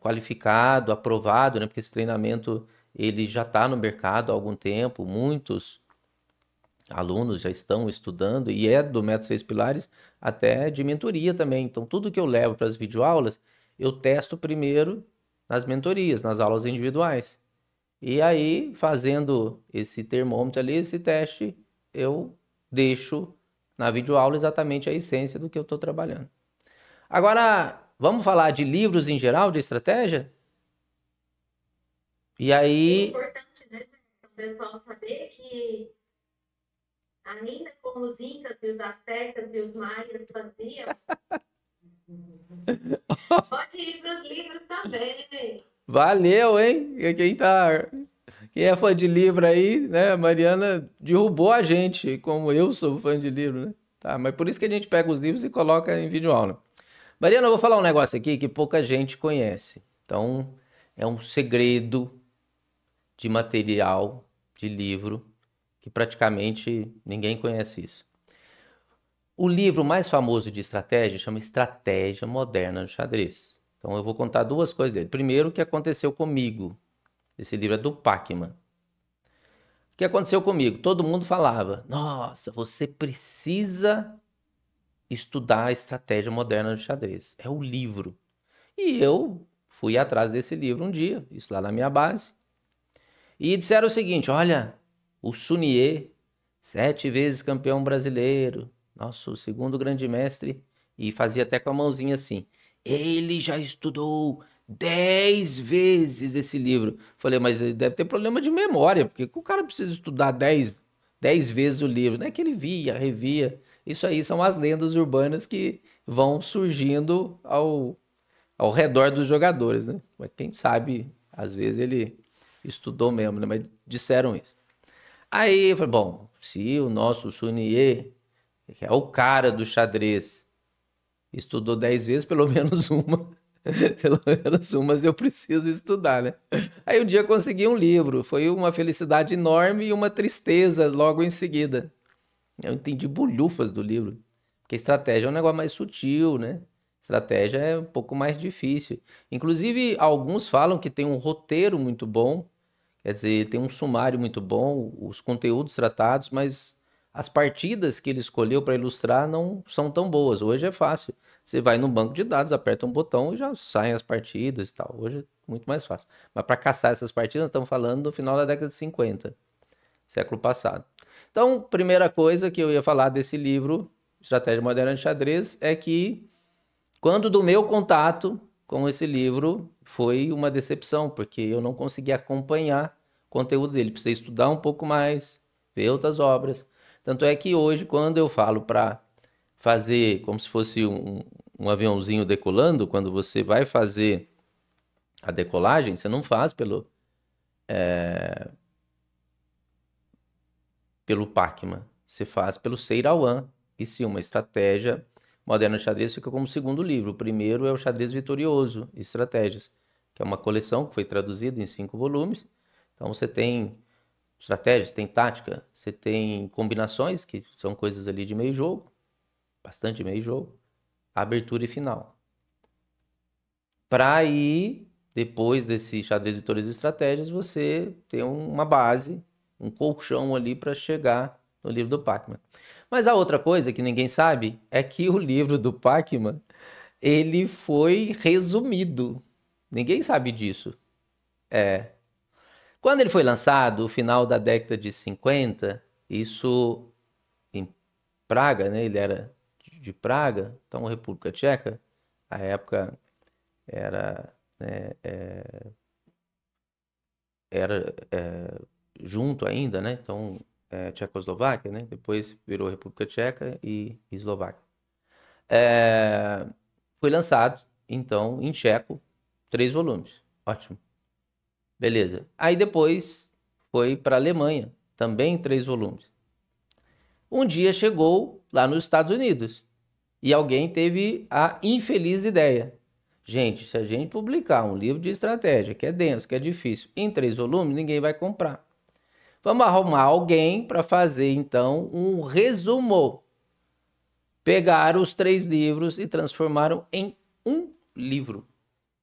qualificado, aprovado, né? Porque esse treinamento ele já está no mercado há algum tempo, muitos alunos já estão estudando e é do Método Seis Pilares até de mentoria também. Então, tudo que eu levo para as videoaulas, eu testo primeiro nas mentorias, nas aulas individuais. E aí, fazendo esse termômetro ali, esse teste, eu deixo na videoaula exatamente a essência do que eu estou trabalhando. Agora, vamos falar de livros em geral, de estratégia? E É aí, importante, né, o pessoal saber que, ainda como os incas e os astecas e os maias faziam, pode ir para os livros também. valeu, hein? Quem é fã de livro aí, né? A Mariana derrubou a gente, como eu sou fã de livro, né? Tá, mas por isso que a gente pega os livros e coloca em videoaula. Mariana, eu vou falar um negócio aqui que pouca gente conhece. Então, é um segredo de material, de livro, que praticamente ninguém conhece isso. O livro mais famoso de estratégia chama Estratégia Moderna do Xadrez. Então, eu vou contar duas coisas dele. Primeiro, o que aconteceu comigo. Esse livro é do Pacman. O que aconteceu comigo? Todo mundo falava: Nossa, você precisa estudar a estratégia moderna do xadrez. É o livro. E eu fui atrás desse livro um dia, isso lá na minha base, e disseram o seguinte: Olha, o Sunier, 7 vezes campeão brasileiro, nosso segundo grande mestre, e fazia até com a mãozinha assim. Ele já estudou 10 vezes esse livro. Falei, mas ele deve ter problema de memória, porque o cara precisa estudar dez vezes o livro. Não é que ele via, revia. Isso aí são as lendas urbanas que vão surgindo ao redor dos jogadores, né? Mas quem sabe, às vezes ele estudou mesmo, né? Mas disseram isso. Aí eu falei, bom, se o nosso Sunier, que é o cara do xadrez, estudou 10 vezes, pelo menos uma. Pelo menos umas eu preciso estudar, né? Aí um dia eu consegui um livro. Foi uma felicidade enorme e uma tristeza logo em seguida. Eu entendi bolhufas do livro. Porque estratégia é um negócio mais sutil, né? Estratégia é um pouco mais difícil. Inclusive, alguns falam que tem um roteiro muito bom, quer dizer, tem um sumário muito bom, os conteúdos tratados, mas as partidas que ele escolheu para ilustrar não são tão boas. Hoje é fácil. Você vai no banco de dados, aperta um botão e já saem as partidas e tal. Hoje é muito mais fácil. Mas para caçar essas partidas, nós estamos falando no final da década de 50, século passado. Então, primeira coisa que eu ia falar desse livro, Estratégia Moderna de Xadrez, é que quando do meu contato com esse livro foi uma decepção, porque eu não consegui acompanhar o conteúdo dele. Precisei estudar um pouco mais, ver outras obras. Tanto é que hoje, quando eu falo para fazer como se fosse um aviãozinho decolando, quando você vai fazer a decolagem, você não faz pelo Pacman, você faz pelo Seirawan. E sim, uma estratégia moderna de xadrez fica como segundo livro. O primeiro é o Xadrez Vitorioso, Estratégias, que é uma coleção que foi traduzida em 5 volumes. Então você tem estratégias, tem tática, você tem combinações, que são coisas ali de meio jogo, bastante meio jogo, abertura e final. Para aí, depois desse xadrez vitorioso e estratégias, você tem uma base, um colchão ali para chegar no livro do Pacman. Mas a outra coisa que ninguém sabe é que o livro do Pacman, ele foi resumido. Ninguém sabe disso. Quando ele foi lançado, no final da década de 50, isso em Praga, né? Ele era de Praga, então República Tcheca, a época era, né, era junto ainda, né? Então, Tchecoslováquia, né? Depois virou República Tcheca e Eslováquia. É, foi lançado, então, em tcheco, 3 volumes. Ótimo. Beleza. Aí depois foi para a Alemanha, também em 3 volumes. Um dia chegou lá nos Estados Unidos e alguém teve a infeliz ideia. Gente, se a gente publicar um livro de estratégia que é denso, que é difícil, em 3 volumes, ninguém vai comprar. Vamos arrumar alguém para fazer então um resumo. Pegaram os 3 livros e transformaram em um livro,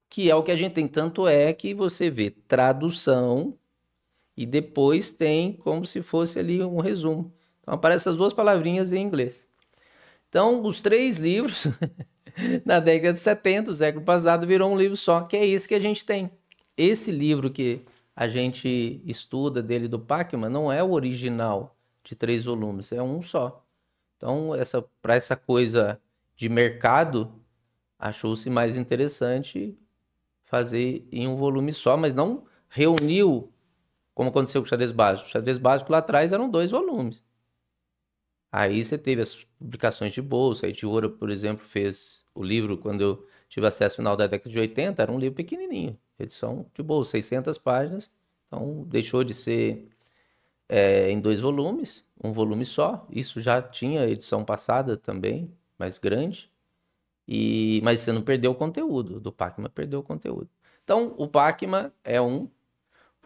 que é o que a gente tem. Tanto é que você vê tradução e depois tem como se fosse ali um resumo. Então aparecem as 2 palavrinhas em inglês. Então, os 3 livros, na década de 70, do século passado, virou um livro só, que é esse que a gente tem. Esse livro que a gente estuda dele do Pacman não é o original de 3 volumes, é um só. Então, para essa coisa de mercado, achou-se mais interessante fazer em um volume só, mas não reuniu, como aconteceu com o xadrez básico. O xadrez básico lá atrás eram 2 volumes. Aí você teve as publicações de bolsa, a Editora, por exemplo, fez o livro, quando eu tive acesso no final da década de 80, era um livro pequenininho, edição de bolsa, 600 páginas, então deixou de ser em 2 volumes, um volume só. Isso já tinha edição passada também, mais grande, mas você não perdeu o conteúdo, do Pacman perdeu o conteúdo. Então, o Pacman é um,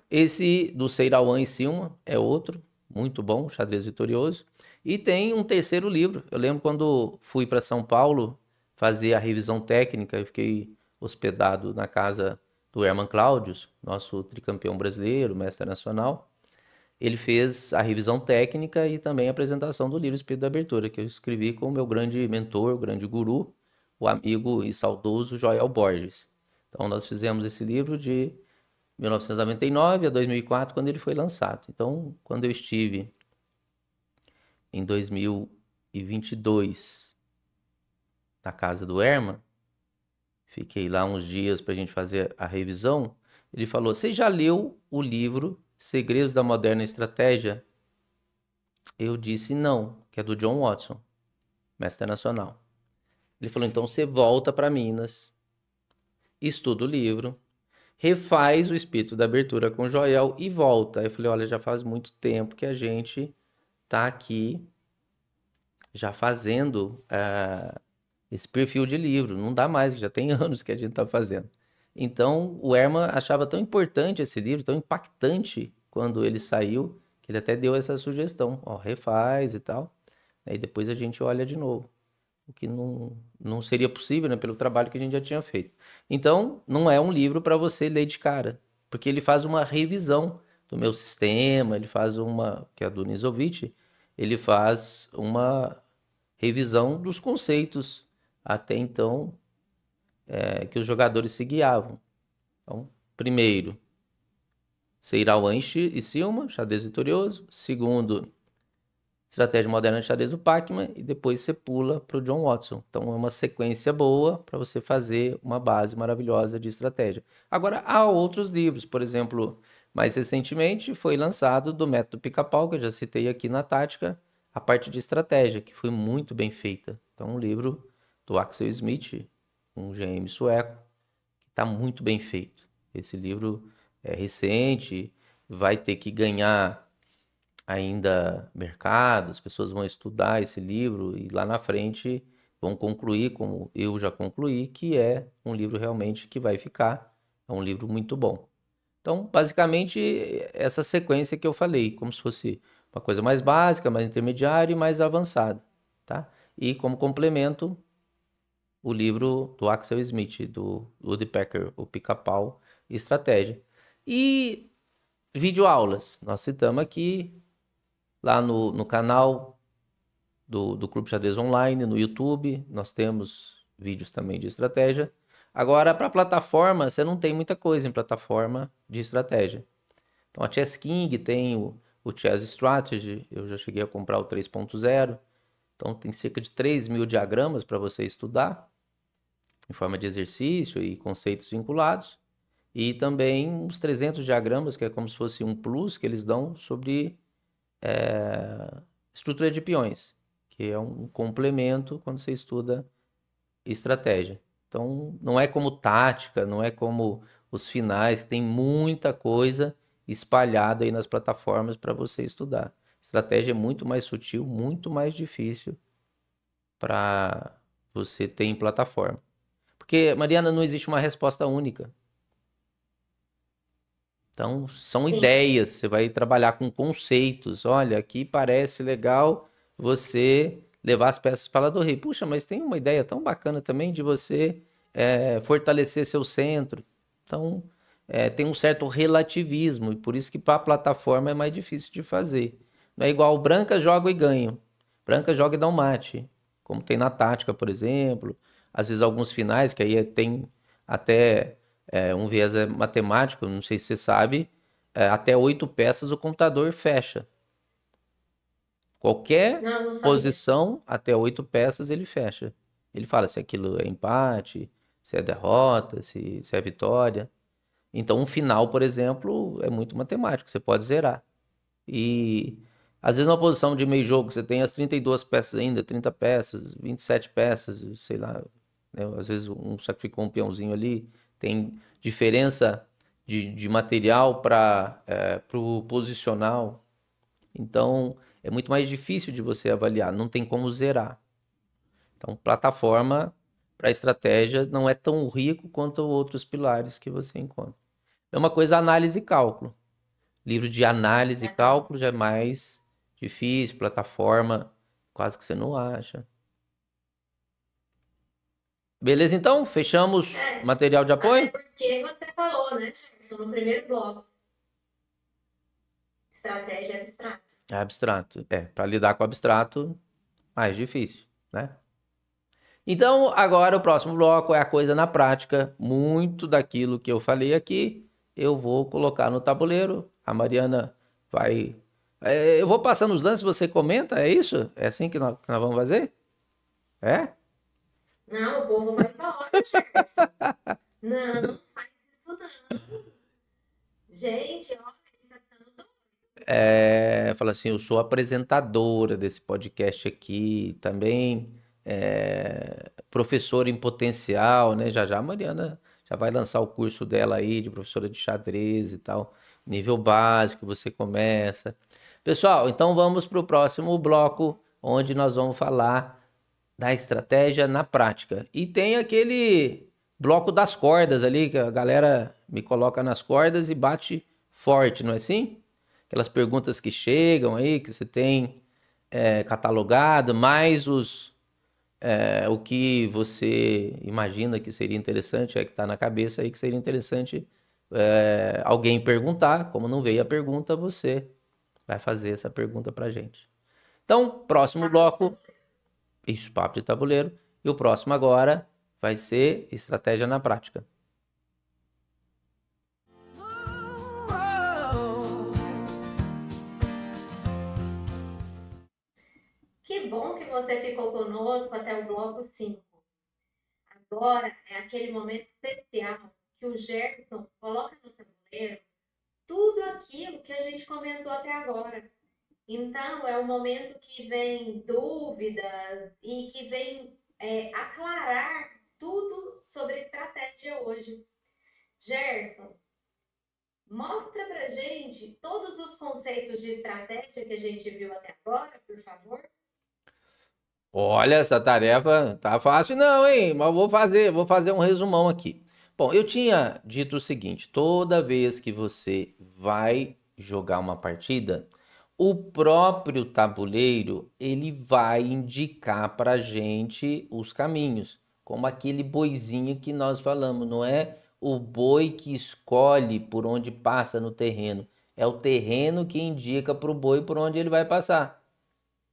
esse do Seirawan e Silman é outro, muito bom, Xadrez Vitorioso. E tem um terceiro livro. Eu lembro quando fui para São Paulo fazer a revisão técnica, eu fiquei hospedado na casa do Herman Cláudios, nosso tricampeão brasileiro, mestre nacional. Ele fez a revisão técnica e também a apresentação do livro Espírito da Abertura, que eu escrevi com o meu grande mentor, o grande guru, o amigo e saudoso Joel Borges. Então nós fizemos esse livro de 1999 a 2004, quando ele foi lançado. Então, quando eu estive em 2022 na casa do Herman, fiquei lá uns dias para a gente fazer a revisão, ele falou: você já leu o livro Segredos da Moderna Estratégia? Eu disse não, que é do John Watson, mestre nacional. Ele falou: então você volta para Minas, estuda o livro, refaz o Espírito da Abertura com Joel e volta. Eu falei: olha, já faz muito tempo que a gente tá aqui já fazendo esse perfil de livro. Não dá mais, já tem anos que a gente está fazendo. Então, o Herman achava tão importante esse livro, tão impactante quando ele saiu, que ele até deu essa sugestão. Ó, refaz e tal. Aí depois a gente olha de novo. O que não seria possível, né, pelo trabalho que a gente já tinha feito. Então, não é um livro para você ler de cara, porque ele faz uma revisão do meu sistema, ele faz que é do Nizovic, ele faz uma revisão dos conceitos até então que os jogadores se guiavam. Então, primeiro, Seirawan e Silman, xadrez vitorioso. Segundo, estratégia moderna de xadrez do Pacman. E depois você pula para o John Watson. Então, é uma sequência boa para você fazer uma base maravilhosa de estratégia. Agora, há outros livros. Por exemplo, mais recentemente foi lançado do Método Pica-Pau, que eu já citei aqui na Tática, a parte de estratégia, que foi muito bem feita. Então, um livro do Axel Smith, um GM sueco, que está muito bem feito. Esse livro é recente, vai ter que ganhar ainda mercado, as pessoas vão estudar esse livro e lá na frente vão concluir, como eu já concluí, que é um livro realmente que vai ficar, é um livro muito bom. Então, basicamente, essa sequência que eu falei, como se fosse uma coisa mais básica, mais intermediária e mais avançada, tá? E como complemento, o livro do Axel Smith, do Woodpecker, o Pica-Pau Estratégia. E videoaulas, nós citamos aqui, lá no canal do Clube Xadrez Online, no YouTube, nós temos vídeos também de estratégia. Agora, para plataforma, você não tem muita coisa em plataforma de estratégia. Então a Chess King tem o Chess Strategy, eu já cheguei a comprar o 3.0. Então tem cerca de 3.000 diagramas para você estudar, em forma de exercício e conceitos vinculados. E também uns 300 diagramas, que é como se fosse um plus que eles dão sobre estrutura de peões, que é um complemento quando você estuda estratégia. Então, não é como tática, não é como os finais, tem muita coisa espalhada aí nas plataformas para você estudar. Estratégia é muito mais sutil, muito mais difícil para você ter em plataforma. Porque, Mariana, não existe uma resposta única. Então, são Sim. ideias, você vai trabalhar com conceitos. Olha, aqui parece legal você levar as peças para lá do rei. Puxa, mas tem uma ideia tão bacana também de você fortalecer seu centro. Então, tem um certo relativismo, e por isso que para a plataforma é mais difícil de fazer. Não é igual branca, joga e ganho. Branca joga e dá um mate, como tem na tática, por exemplo. Às vezes alguns finais, que aí tem até um viés matemático, não sei se você sabe, até 8 peças o computador fecha. Qualquer Não sabia. posição, até 8 peças ele fecha. Ele fala se aquilo é empate, se é derrota, se é vitória. Então, um final, por exemplo, é muito matemático, você pode zerar. E às vezes numa posição de meio jogo, você tem as 32 peças ainda, 30 peças, 27 peças, sei lá, né? Às vezes um sacrificou um peãozinho ali, tem diferença de material para o posicional. Então, é muito mais difícil de você avaliar, não tem como zerar. Então, plataforma para estratégia não é tão rico quanto outros pilares que você encontra. É uma coisa análise e cálculo. Livro de análise e Aham. cálculo já é mais difícil, plataforma quase que você não acha. Beleza, então? Fechamos É, material de até apoio? porque você falou, né, Jackson, no primeiro bloco, estratégia abstrata. É abstrato. Para lidar com abstrato, mais difícil, né? Então, agora o próximo bloco é a coisa na prática. Muito daquilo que eu falei aqui, eu vou colocar no tabuleiro. A Mariana vai. Eu vou passando os lances, você comenta, é isso? É assim que nós vamos fazer? É? Não, o povo vai falar, Jackson. Não, não faz isso não. Gente, olha, ele tá ficando doido. Fala assim, eu sou apresentadora desse podcast aqui, também professora em potencial, né? Já já a Mariana já vai lançar o curso dela aí de professora de xadrez e tal, nível básico, você começa. Pessoal, então vamos para o próximo bloco, onde nós vamos falar da estratégia na prática. E tem aquele bloco das cordas ali, que a galera me coloca nas cordas e bate forte, não é assim? Aquelas perguntas que chegam aí, que você tem catalogado, mais o que você imagina que seria interessante, que está na cabeça aí, que seria interessante alguém perguntar. Como não veio a pergunta, você vai fazer essa pergunta para gente. Então, próximo bloco, isso, papo de tabuleiro. E o próximo agora vai ser estratégia na prática. Que bom que você ficou conosco até o bloco 5. Agora é aquele momento especial que o Gerson coloca no tabuleiro tudo aquilo que a gente comentou até agora. Então, é o momento que vem dúvidas e que vem aclarar tudo sobre a estratégia hoje. Gerson, mostra pra gente todos os conceitos de estratégia que a gente viu até agora, por favor. Olha, essa tarefa tá fácil não, hein? Mas vou fazer um resumão aqui. Bom, eu tinha dito o seguinte: toda vez que você vai jogar uma partida, o próprio tabuleiro ele vai indicar para gente os caminhos, como aquele boizinho que nós falamos, não é o boi que escolhe por onde passa no terreno, é o terreno que indica para o boi por onde ele vai passar.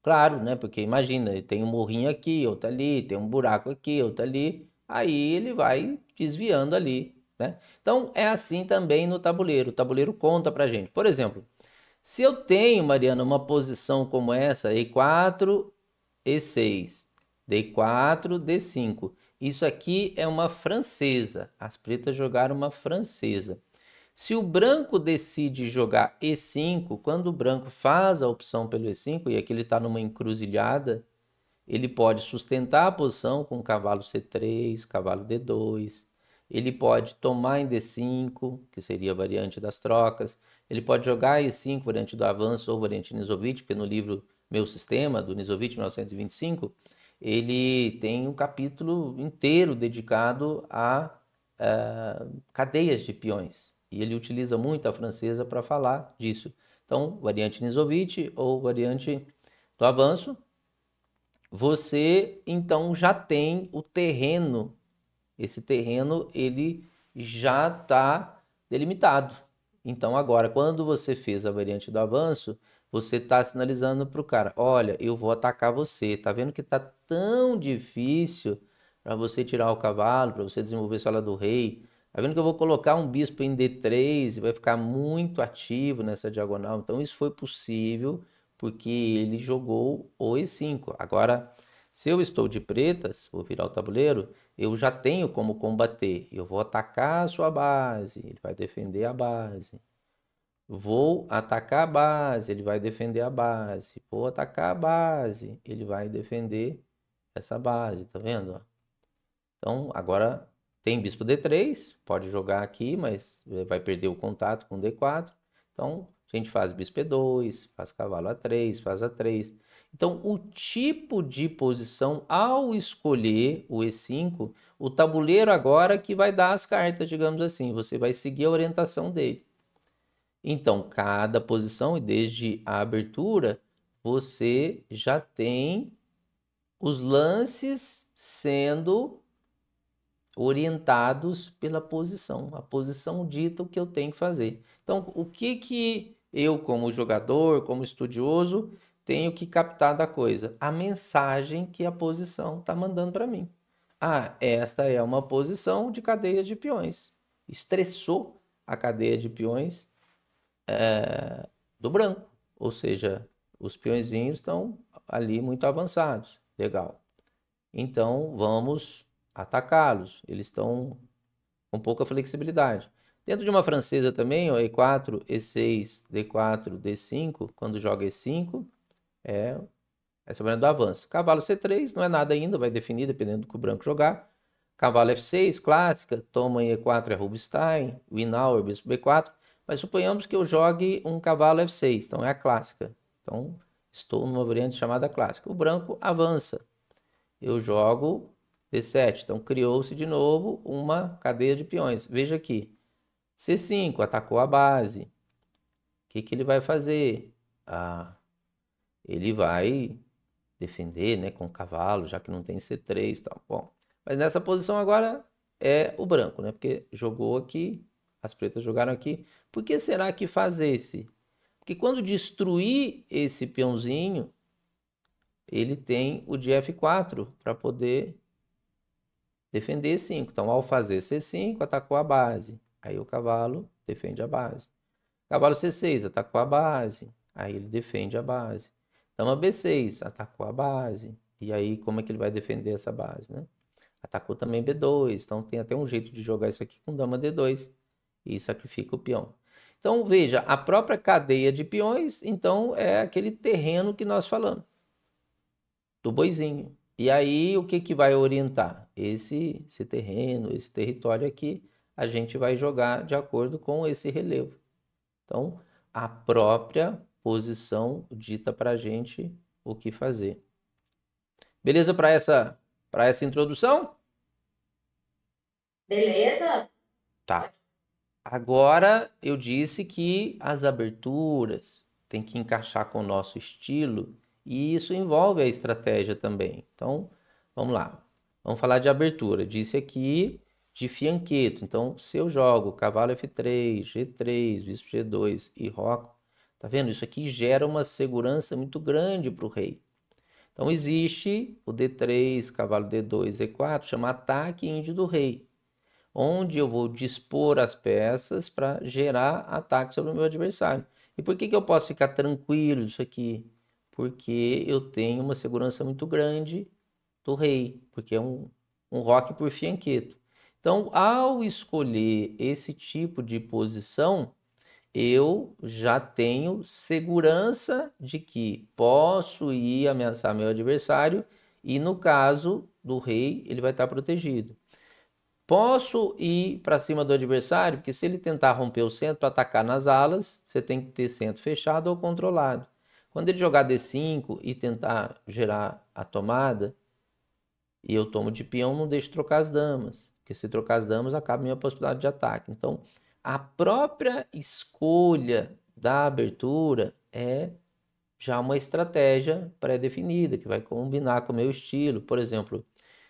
Claro, né? Porque imagina, tem um morrinho aqui, outro ali, tem um buraco aqui, outro ali. Aí ele vai desviando ali. né? Então, é assim também no tabuleiro. O tabuleiro conta pra gente. Por exemplo, se eu tenho, Mariana, uma posição como essa, E4, E6, D4, D5. Isso aqui é uma francesa. As pretas jogaram uma francesa. Se o branco decide jogar E5, quando o branco faz a opção pelo E5, e aqui ele está numa encruzilhada, ele pode sustentar a posição com cavalo C3, cavalo D2. Ele pode tomar em D5, que seria a variante das trocas. Ele pode jogar E5, variante do avanço ou variante Nizovic, porque no livro Meu Sistema, do Nizovic, 1925, ele tem um capítulo inteiro dedicado a cadeias de peões. E ele utiliza muito a francesa para falar disso. Então, variante Nizovic ou variante do avanço, você então já tem o terreno. Esse terreno ele já está delimitado. Então agora, quando você fez a variante do avanço, você está sinalizando para o cara, olha, eu vou atacar você. Tá vendo que está tão difícil para você tirar o cavalo, para você desenvolver sua ala do rei. Tá vendo que eu vou colocar um bispo em D3 e vai ficar muito ativo nessa diagonal. Então isso foi possível porque ele jogou o E5. Agora, se eu estou de pretas, vou virar o tabuleiro, eu já tenho como combater. Eu vou atacar a sua base, ele vai defender a base. Vou atacar a base, ele vai defender a base. Vou atacar a base, ele vai defender essa base, tá vendo? Então, agora tem bispo D3, pode jogar aqui, mas vai perder o contato com D4. Então, a gente faz bispo E2, faz cavalo A3, faz A3. Então, o tipo de posição, ao escolher o E5, o tabuleiro agora que vai dar as cartas, digamos assim. Você vai seguir a orientação dele. Então, cada posição, e desde a abertura, você já tem os lances sendo orientados pela posição. A posição dita o que eu tenho que fazer. Então, o que eu, como jogador, como estudioso, tenho que captar da coisa? A mensagem que a posição está mandando para mim. Ah, esta é uma posição de cadeia de peões. Estressou a cadeia de peões do branco. Ou seja, os peõezinhos estão ali muito avançados. Legal. Então, vamos atacá-los. Eles estão com pouca flexibilidade. Dentro de uma francesa também, ó, E4, E6, D4, D5, quando joga E5, essa variante do avanço. Cavalo C3, não é nada ainda, vai definir dependendo do que o branco jogar. Cavalo F6, clássica, toma em E4 é Rubinstein, Winauer, bispo B4, mas suponhamos que eu jogue um cavalo F6, então é a clássica. Então, estou numa variante chamada clássica. O branco avança. Eu jogo D7. Então, criou-se de novo uma cadeia de peões. Veja aqui. C5, atacou a base. O que ele vai fazer? Ah, ele vai defender, né, com o cavalo, já que não tem C3 e tal. Bom, mas nessa posição agora é o branco, né? Porque jogou aqui, as pretas jogaram aqui. Por que será que faz esse? Porque quando destruir esse peãozinho, ele tem o de F4 para poder defender E5. Então, ao fazer C5, atacou a base. Aí o cavalo defende a base. Cavalo C6, atacou a base. Aí ele defende a base. Dama B6, atacou a base. E aí, como é que ele vai defender essa base, né? Atacou também B2. Então, tem até um jeito de jogar isso aqui com dama D2. E sacrifica o peão. Então, veja, a própria cadeia de peões, então, é aquele terreno que nós falamos. Do boizinho. E aí, o que vai orientar? Esse terreno, esse território aqui, a gente vai jogar de acordo com esse relevo. Então, a própria posição dita para a gente o que fazer. Beleza para essa introdução? Beleza? Tá. Agora eu disse que as aberturas têm que encaixar com o nosso estilo e isso envolve a estratégia também. Então, vamos lá. Vamos falar de abertura. Disse aqui de fianqueto. Então, se eu jogo cavalo F3, G3, bispo G2 e roco, tá vendo? Isso aqui gera uma segurança muito grande para o rei. Então, existe o D3, cavalo D2, E4, chama ataque índio do rei. onde eu vou dispor as peças para gerar ataque sobre o meu adversário. E por que eu posso ficar tranquilo isso aqui? Porque eu tenho uma segurança muito grande do rei, porque é um roque por fianqueto. Então, ao escolher esse tipo de posição, eu já tenho segurança de que posso ir ameaçar meu adversário e, no caso do rei, ele vai estar protegido. Posso ir para cima do adversário, porque se ele tentar romper o centro para atacar nas alas, você tem que ter centro fechado ou controlado. Quando ele jogar D5 e tentar gerar a tomada, e eu tomo de peão, não deixo trocar as damas, porque se trocar as damas, acaba a minha possibilidade de ataque. Então, a própria escolha da abertura é já uma estratégia pré-definida, que vai combinar com o meu estilo. Por exemplo,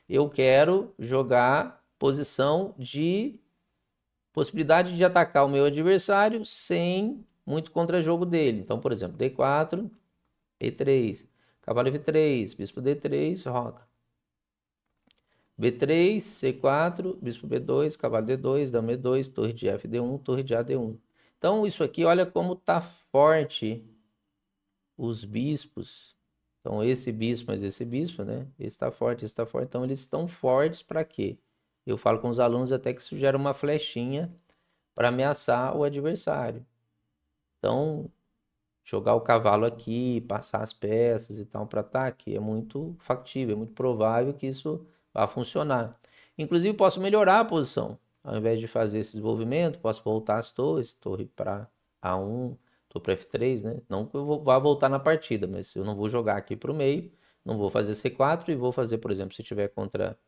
eu quero jogar posição de possibilidade de atacar o meu adversário sem muito contra-jogo dele. Então, por exemplo, D4, E3, cavalo F3, bispo D3, roca. B3, C4, bispo B2, cavalo D2, dama E2, torre de F D1, torre de A D1. Então, isso aqui, olha como tá forte os bispos. Então, esse bispo, mas esse bispo, né? Esse tá forte, esse tá forte. Então, eles estão fortes para quê? Eu falo com os alunos até que isso gera uma flechinha para ameaçar o adversário. Então, jogar o cavalo aqui, passar as peças e tal para ataque é muito factível, é muito provável que isso vá funcionar. Inclusive, posso melhorar a posição. Ao invés de fazer esse desenvolvimento, posso voltar as torres, torre para A1, torre para F3, né? Não que eu vá voltar na partida, mas eu não vou jogar aqui para o meio, não vou fazer C4 e vou fazer, por exemplo, se tiver contra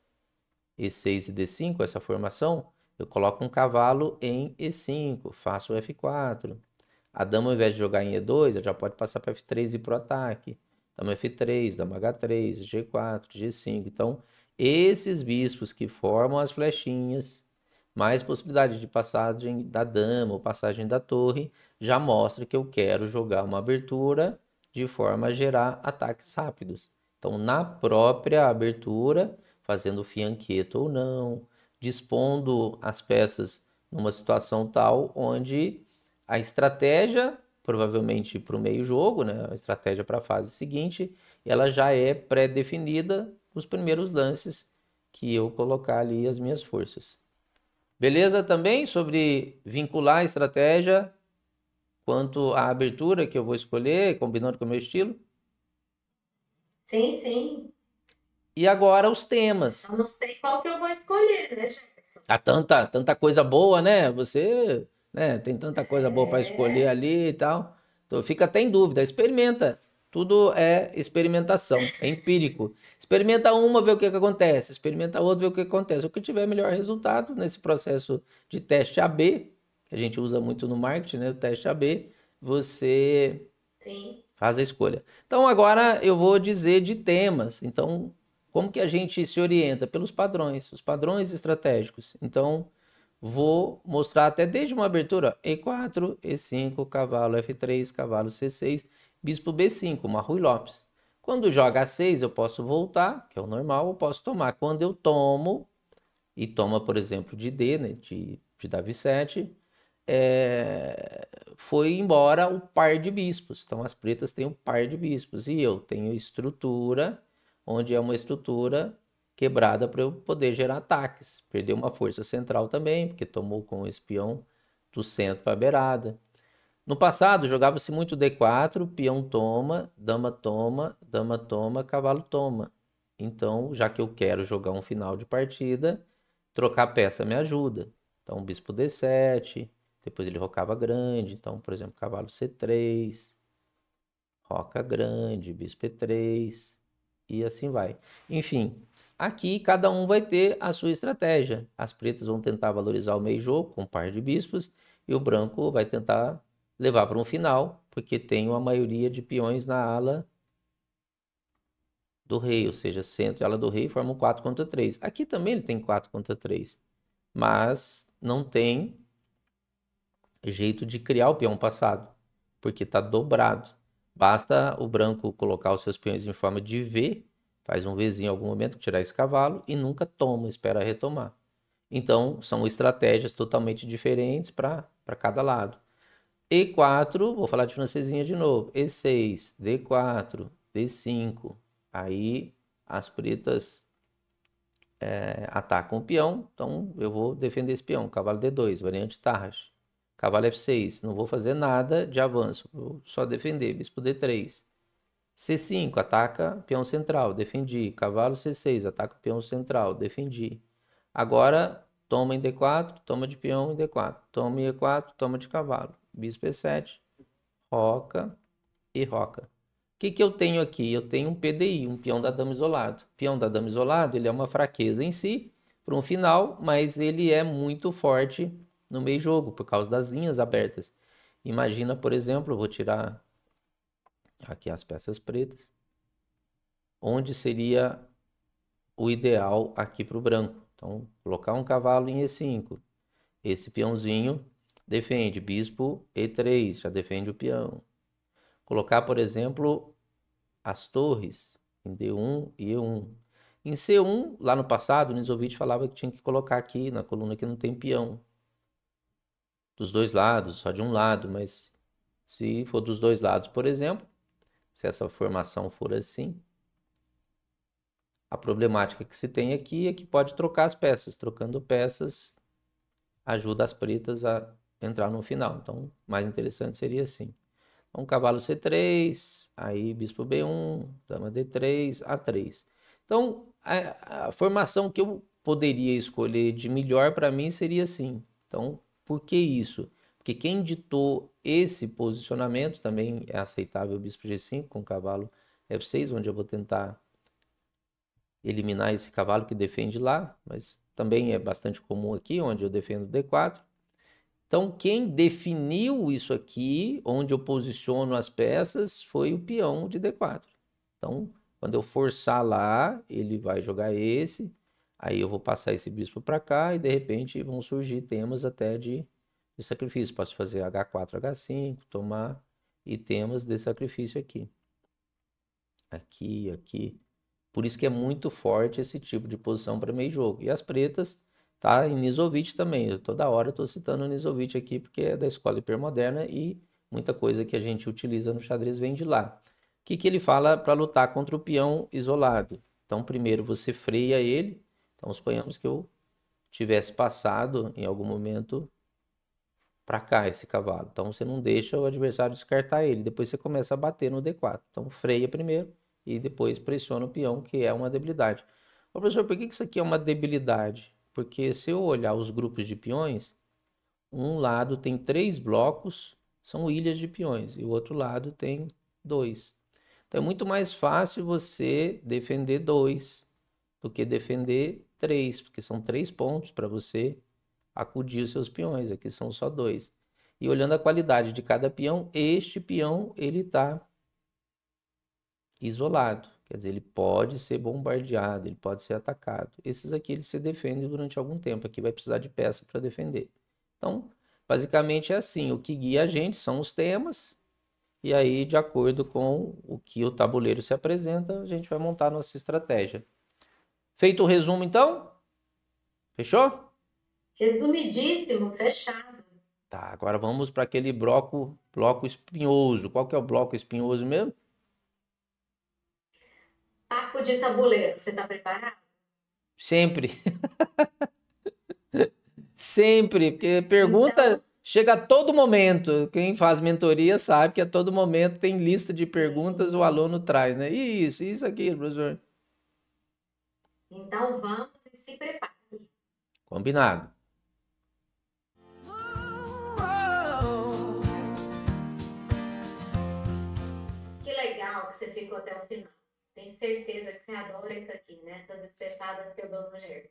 E6 e D5, essa formação, eu coloco um cavalo em E5, faço o F4. A dama, ao invés de jogar em E2, ela já pode passar para F3 e ir para o ataque. Dama F3, dama H3, G4, G5. Então, esses bispos que formam as flechinhas, mais possibilidade de passagem da dama ou passagem da torre, já mostra que eu quero jogar uma abertura de forma a gerar ataques rápidos. Então, na própria abertura, fazendo fianqueto ou não, dispondo as peças numa situação tal onde a estratégia, provavelmente para o meio jogo, né? A estratégia para a fase seguinte, ela já é pré-definida nos primeiros lances que eu colocar ali as minhas forças. Beleza também sobre vincular a estratégia quanto à abertura que eu vou escolher, combinando com o meu estilo? Sim, sim. E agora os temas. Eu não sei qual que eu vou escolher, né, Jefferson? Há tanta coisa boa, né? Você, né, tem tanta coisa boa para escolher É, ali e tal. Então fica até em dúvida. Experimenta. Tudo é experimentação, é empírico. Experimenta uma, vê o que acontece. Experimenta outra, vê o que acontece. O que tiver melhor resultado nesse processo de teste AB, que a gente usa muito no marketing, né? O teste AB, você sim. faz a escolha. Então agora eu vou dizer de temas. Então, como que a gente se orienta? Pelos padrões, os padrões estratégicos. Então, vou mostrar até desde uma abertura, ó, E4, E5, cavalo F3, cavalo C6, bispo B5, uma Rui Lopes. Quando joga A6, eu posso voltar, que é o normal, eu posso tomar. Quando eu tomo, e toma, por exemplo, de D, né, de Davi 7, foi embora o par de bispos. Então, as pretas têm um par de bispos. E eu tenho estrutura, onde é uma estrutura quebrada para eu poder gerar ataques. Perdeu uma força central também, porque tomou com o espião do centro para a beirada. No passado, jogava-se muito D4, peão toma, dama toma, cavalo toma. Então, já que eu quero jogar um final de partida, trocar peça me ajuda. Então, bispo D7, depois ele rocava grande. Então, por exemplo, cavalo C3, roca grande, bispo E3 e assim vai. Enfim, aqui cada um vai ter a sua estratégia. As pretas vão tentar valorizar o meio jogo com um par de bispos e o branco vai tentar levar para um final, porque tem uma maioria de peões na ala do rei, ou seja, centro e ala do rei formam 4 contra 3. Aqui também ele tem 4 contra 3, mas não tem jeito de criar o peão passado, porque está dobrado. Basta o branco colocar os seus peões em forma de V, faz um Vzinho em algum momento, tirar esse cavalo e nunca toma, espera retomar. Então, são estratégias totalmente diferentes para cada lado. E4, vou falar de francesinha de novo. E6, D4, D5. Aí as pretas atacam o peão, então eu vou defender esse peão. Cavalo D2, variante Tarrasch. Cavalo F6, não vou fazer nada de avanço, vou só defender. Bispo D3. C5, ataca peão central, defendi. Cavalo C6, ataca peão central, defendi. Agora, toma em D4, toma de peão em D4. Toma em E4, toma de cavalo. Bispo E7, roca e roca. O que que eu tenho aqui? Eu tenho um PDI, um peão da dama isolado. Peão da dama isolado, ele é uma fraqueza em si, para um final, mas ele é muito forte no meio jogo, por causa das linhas abertas. Imagina, por exemplo, eu vou tirar aqui as peças pretas, onde seria o ideal aqui para o branco. Então, colocar um cavalo em E5. Esse peãozinho defende. Bispo E3, já defende o peão. Colocar, por exemplo, as torres em D1 e E1. Em C1, lá no passado, o Nisovich falava que tinha que colocar aqui na coluna que não tem peão. Dos dois lados, só de um lado, mas se for dos dois lados, por exemplo, se essa formação for assim, a problemática que se tem aqui é que pode trocar as peças. Trocando peças ajuda as pretas a entrar no final. Então, mais interessante seria assim. Então, cavalo C3, aí bispo B1, dama D3, A3. Então, a formação que eu poderia escolher de melhor para mim seria assim. Então, por que isso? Porque quem ditou esse posicionamento também é aceitável o bispo G5 com cavalo F6, onde eu vou tentar eliminar esse cavalo que defende lá, mas também é bastante comum aqui, onde eu defendo D4. Então, quem definiu isso aqui, onde eu posiciono as peças, foi o peão de D4. Então, quando eu forçar lá, ele vai jogar esse, aí eu vou passar esse bispo para cá e de repente vão surgir temas até de sacrifício. Posso fazer H4, H5, tomar e temas de sacrifício aqui. Aqui, aqui. Por isso que é muito forte esse tipo de posição para meio jogo. E as pretas, tá em Nisovich também. Toda hora eu estou citando o Nisovich aqui porque é da escola hipermoderna e muita coisa que a gente utiliza no xadrez vem de lá. O que que ele fala para lutar contra o peão isolado? Então, primeiro você freia ele. Então, suponhamos que eu tivesse passado em algum momento para cá esse cavalo. Então, você não deixa o adversário descartar ele. Depois você começa a bater no D4. Então, freia primeiro e depois pressiona o peão, que é uma debilidade. Ô, professor, por que isso aqui é uma debilidade? Porque se eu olhar os grupos de peões, um lado tem 3 blocos, são ilhas de peões, e o outro lado tem 2. Então é muito mais fácil você defender 2 do que defender 3, porque são 3 pontos para você acudir os seus peões, aqui são só 2. E olhando a qualidade de cada peão, este peão ele está isolado. Quer dizer, ele pode ser bombardeado, ele pode ser atacado. Esses aqui ele se defende durante algum tempo. Aqui vai precisar de peça para defender. Então, basicamente é assim: o que guia a gente são os temas, e aí, de acordo com o que o tabuleiro se apresenta, a gente vai montar a nossa estratégia. Feito o resumo, então? Fechou? Resumidíssimo, fechado. Tá, agora vamos para aquele bloco espinhoso. Qual que é o bloco espinhoso mesmo? Taco de tabuleiro, você está preparado? Sempre. Sempre, porque pergunta Então, chega a todo momento. Quem faz mentoria sabe que a todo momento tem lista de perguntas o aluno traz, né? Isso aqui, professor. então vamos e se prepare. Combinado. Que legal que você ficou até o final. Tenho certeza que você adora isso aqui, né? Essas espetadas que eu dou no Gerson.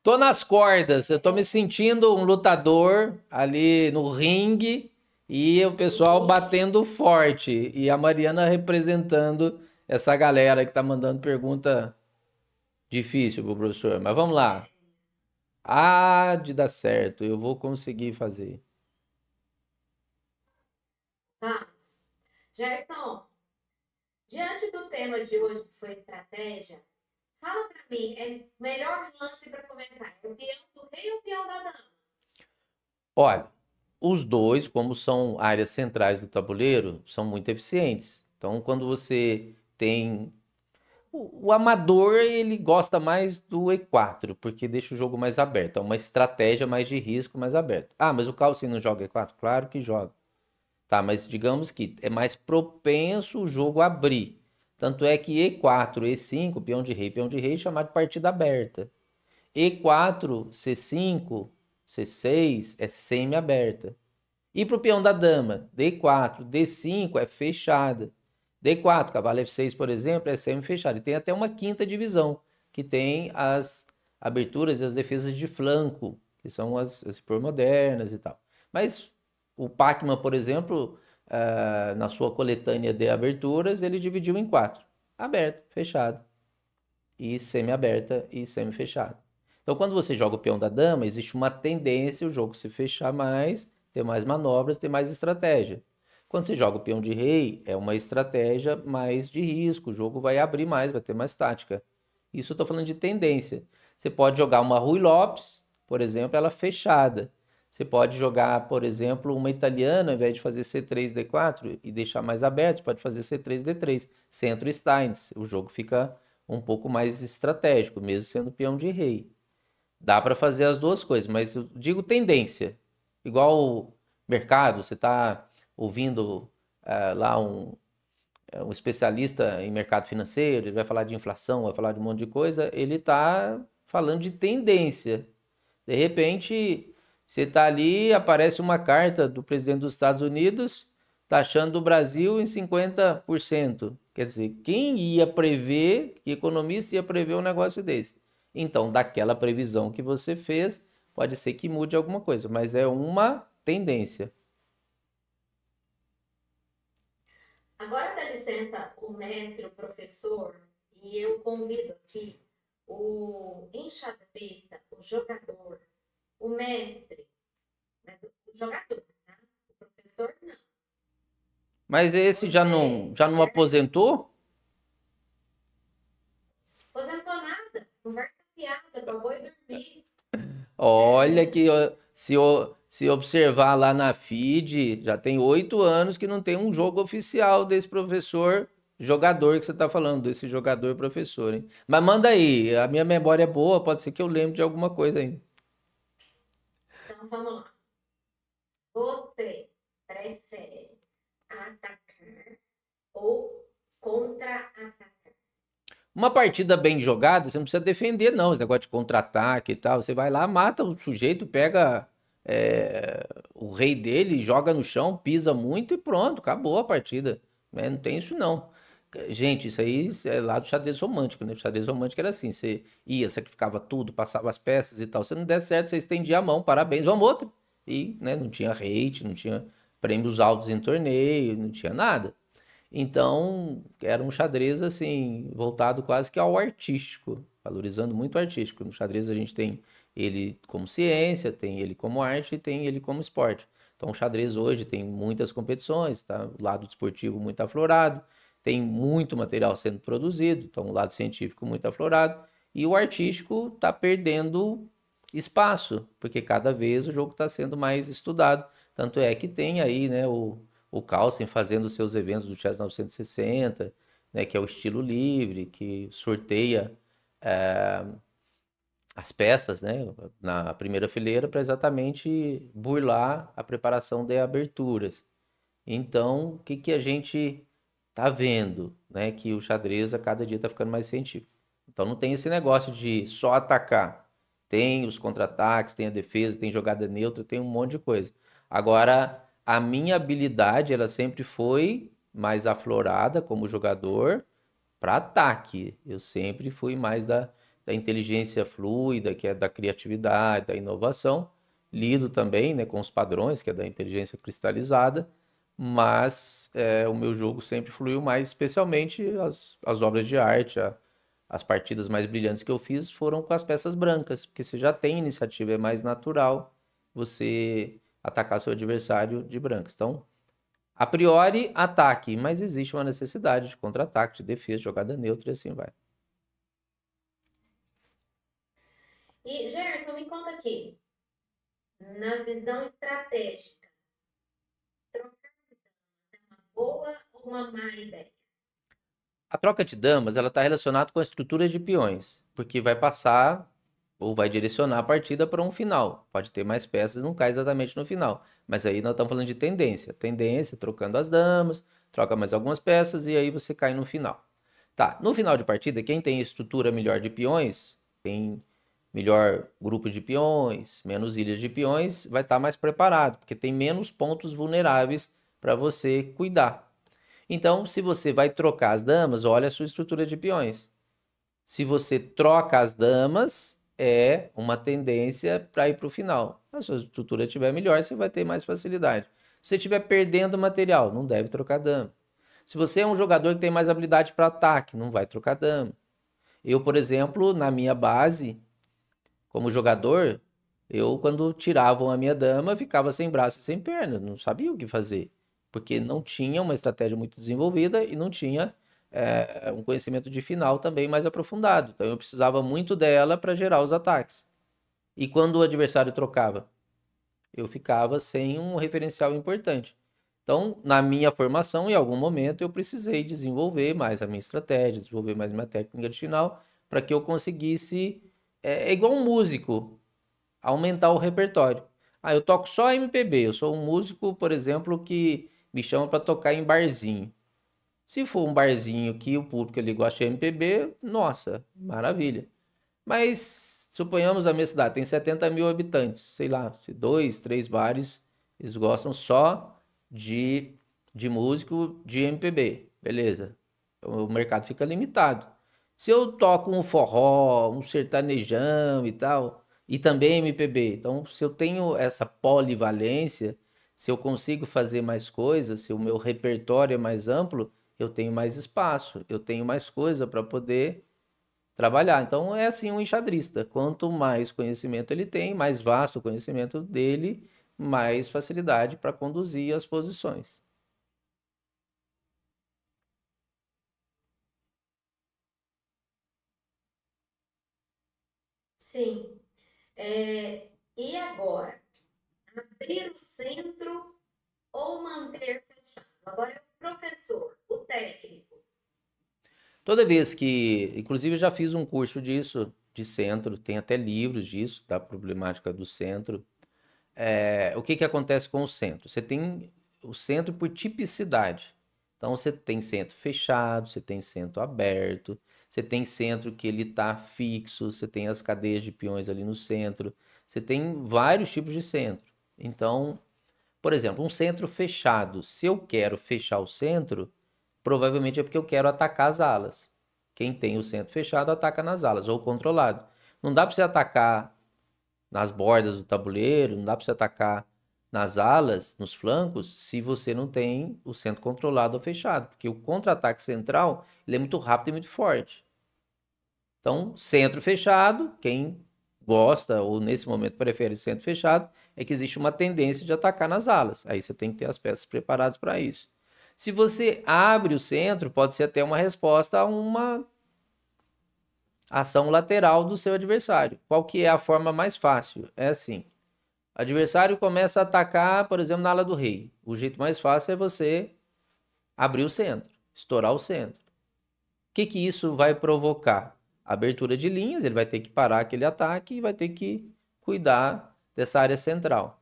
Tô nas cordas, eu tô me sentindo um lutador ali no ringue e o pessoal batendo forte e a Mariana representando essa galera que tá mandando pergunta difícil pro professor. Mas vamos lá. Há de dar certo, eu vou conseguir fazer. Vamos. Gerson, diante do tema de hoje, que foi estratégia, Fala pra mim, é o melhor lance para começar? É o peão do rei ou o peão da dama? Olha, os dois, como são áreas centrais do tabuleiro, são muito eficientes. Então, quando você tem o amador, ele gosta mais do E4, porque deixa o jogo mais aberto. É uma estratégia mais de risco, mais aberta. Ah, mas o Carlsen não joga E4? Claro que joga. Tá, mas digamos que é mais propenso o jogo a abrir. Tanto é que E4, E5, peão de rei, é chamado de partida aberta. E4, C5, C6 é semi-aberta. E para o peão da dama, D4, D5 é fechada. D4, cavalo F6, por exemplo, é semi-fechado. E tem até uma quinta divisão, que tem as aberturas e as defesas de flanco, que são as hipermodernas e tal. Mas o Pacman, por exemplo, na sua coletânea de aberturas, ele dividiu em quatro: aberta, fechada, e semi-aberta e semi-fechada. Então, quando você joga o peão da dama, existe uma tendência o jogo se fechar mais, ter mais manobras, ter mais estratégia. Quando você joga o peão de rei, é uma estratégia mais de risco, o jogo vai abrir mais, vai ter mais tática. Isso eu estou falando de tendência. Você pode jogar uma Rui Lopes, por exemplo, ela fechada. Você pode jogar, por exemplo, uma italiana, ao invés de fazer C3, D4 e deixar mais aberto, você pode fazer C3, D3, centro Steins. O jogo fica um pouco mais estratégico, mesmo sendo peão de rei. Dá para fazer as duas coisas, mas eu digo tendência. Igual o mercado, você está ouvindo lá um especialista em mercado financeiro, ele vai falar de inflação, vai falar de um monte de coisa, ele está falando de tendência. De repente, você está ali, aparece uma carta do presidente dos Estados Unidos taxando o Brasil em 50%. Quer dizer, quem ia prever, que economista ia prever um negócio desse? Então, daquela previsão que você fez, pode ser que mude alguma coisa, mas é uma tendência. Agora dá licença o mestre, o professor, e eu convido aqui o enxadrista, o jogador, o mestre, mas o jogador, tá? O professor não. Mas esse Você, já não Gerson, aposentou? aposentou nada, conversa fiada, pra boi dormir. Olha que se observar lá na feed, já tem 8 anos que não tem um jogo oficial desse professor jogador que você está falando, desse jogador professor, hein? Mas manda aí, a minha memória é boa, pode ser que eu lembre de alguma coisa ainda. Então vamos lá. Você prefere atacar ou contra-atacar? Uma partida bem jogada, você não precisa defender, não. Esse negócio de contra-ataque e tal. Você vai lá, mata o sujeito, pega o rei dele, joga no chão, pisa muito e pronto, acabou a partida. Né? Não tem isso, não. Gente, isso aí é lá do xadrez romântico, né? O xadrez romântico era assim: você ia, sacrificava tudo, passava as peças e tal. Se não der certo, você estendia a mão, parabéns, vamos outra. E né, não tinha hate, não tinha prêmios altos em torneio, não tinha nada. Então, era um xadrez assim, voltado quase que ao artístico, valorizando muito o artístico. No xadrez a gente tem ele como ciência, tem ele como arte e tem ele como esporte. Então, o xadrez hoje tem muitas competições, tá? O lado desportivo muito aflorado, tem muito material sendo produzido, então o lado científico muito aflorado, e o artístico está perdendo espaço, porque cada vez o jogo está sendo mais estudado. Tanto é que tem aí, né, o Carlsen fazendo seus eventos do Chess 960, né, que é o estilo livre, que sorteia as peças, né, na primeira fileira para exatamente burlar a preparação de aberturas. Então, o que que a gente tá vendo, né, que o xadrez a cada dia está ficando mais científico. Então não tem esse negócio de só atacar. Tem os contra-ataques, tem a defesa, tem jogada neutra, tem um monte de coisa. Agora, a minha habilidade, ela sempre foi mais aflorada como jogador para ataque. Eu sempre fui mais da inteligência fluida, que é da criatividade, da inovação. Lido também, né, com os padrões, que é da inteligência cristalizada, mas o meu jogo sempre fluiu mais, especialmente as obras de arte, as partidas mais brilhantes que eu fiz foram com as peças brancas, porque você já tem iniciativa, é mais natural você atacar seu adversário de brancas. Então, a priori, ataque, mas existe uma necessidade de contra-ataque, de defesa, jogada neutra e assim vai. E, Gerson, me conta aqui, na visão estratégica, trocar é uma boa ou uma má ideia? A troca de damas, ela está relacionada com a estrutura de peões, porque vai passar ou vai direcionar a partida para um final. Pode ter mais peças, não cai exatamente no final. Mas aí nós estamos falando de tendência. Tendência, trocando as damas, troca mais algumas peças e aí você cai no final. Tá, no final de partida, quem tem estrutura melhor de peões, tem melhor grupo de peões, menos ilhas de peões, vai estar mais preparado, porque tem menos pontos vulneráveis para você cuidar. Então, se você vai trocar as damas, olha a sua estrutura de peões. Se você troca as damas, é uma tendência para ir para o final. Se a sua estrutura estiver melhor, você vai ter mais facilidade. Se você estiver perdendo material, não deve trocar dama. Se você é um jogador que tem mais habilidade para ataque, não vai trocar dama. Eu, por exemplo, na minha base, como jogador, eu, quando tiravam a minha dama, ficava sem braço e sem perna, não sabia o que fazer, porque não tinha uma estratégia muito desenvolvida e não tinha um conhecimento de final também mais aprofundado. Então eu precisava muito dela para gerar os ataques. E quando o adversário trocava, eu ficava sem um referencial importante. Então, na minha formação, em algum momento, eu precisei desenvolver mais a minha estratégia, desenvolver mais a minha técnica de final, para que eu conseguisse. É igual um músico aumentar o repertório. Ah, eu toco só MPB. Eu sou um músico, por exemplo, que me chama para tocar em barzinho. Se for um barzinho que o público ali gosta de MPB, nossa, maravilha. Mas suponhamos a minha cidade tem 70 mil habitantes, sei lá, se dois, três bares, eles gostam só de, de músico de MPB, beleza. O mercado fica limitado. Se eu toco um forró, um sertanejão e tal, e também MPB, então se eu tenho essa polivalência, se eu consigo fazer mais coisas, se o meu repertório é mais amplo, eu tenho mais espaço, eu tenho mais coisa para poder trabalhar. Então é assim um enxadrista. Quanto mais conhecimento ele tem, mais vasto o conhecimento dele, mais facilidade para conduzir as posições. Sim. E agora? Abrir o centro ou manter fechado? Agora é o professor, o técnico. Toda vez que, inclusive, eu já fiz um curso disso, de centro, tem até livros disso, da problemática do centro. O que que acontece com o centro? Você tem o centro por tipicidade. Então você tem centro fechado, você tem centro aberto, você tem centro que ele está fixo, você tem as cadeias de peões ali no centro, você tem vários tipos de centro. Então, por exemplo, um centro fechado, se eu quero fechar o centro, provavelmente é porque eu quero atacar as alas. Quem tem o centro fechado ataca nas alas, ou controlado. Não dá para você atacar nas bordas do tabuleiro, não dá para você atacar nas alas, nos flancos, se você não tem o centro controlado ou fechado, porque o contra-ataque central ele é muito rápido e muito forte. Então, centro fechado, quem gosta ou nesse momento prefere centro fechado, é que existe uma tendência de atacar nas alas. Aí você tem que ter as peças preparadas para isso. Se você abre o centro, pode ser até uma resposta a uma ação lateral do seu adversário. Qual que é a forma mais fácil? É assim: o adversário começa a atacar, por exemplo, na ala do rei. O jeito mais fácil é você abrir o centro, estourar o centro. O que que isso vai provocar? Abertura de linhas, ele vai ter que parar aquele ataque e vai ter que cuidar dessa área central.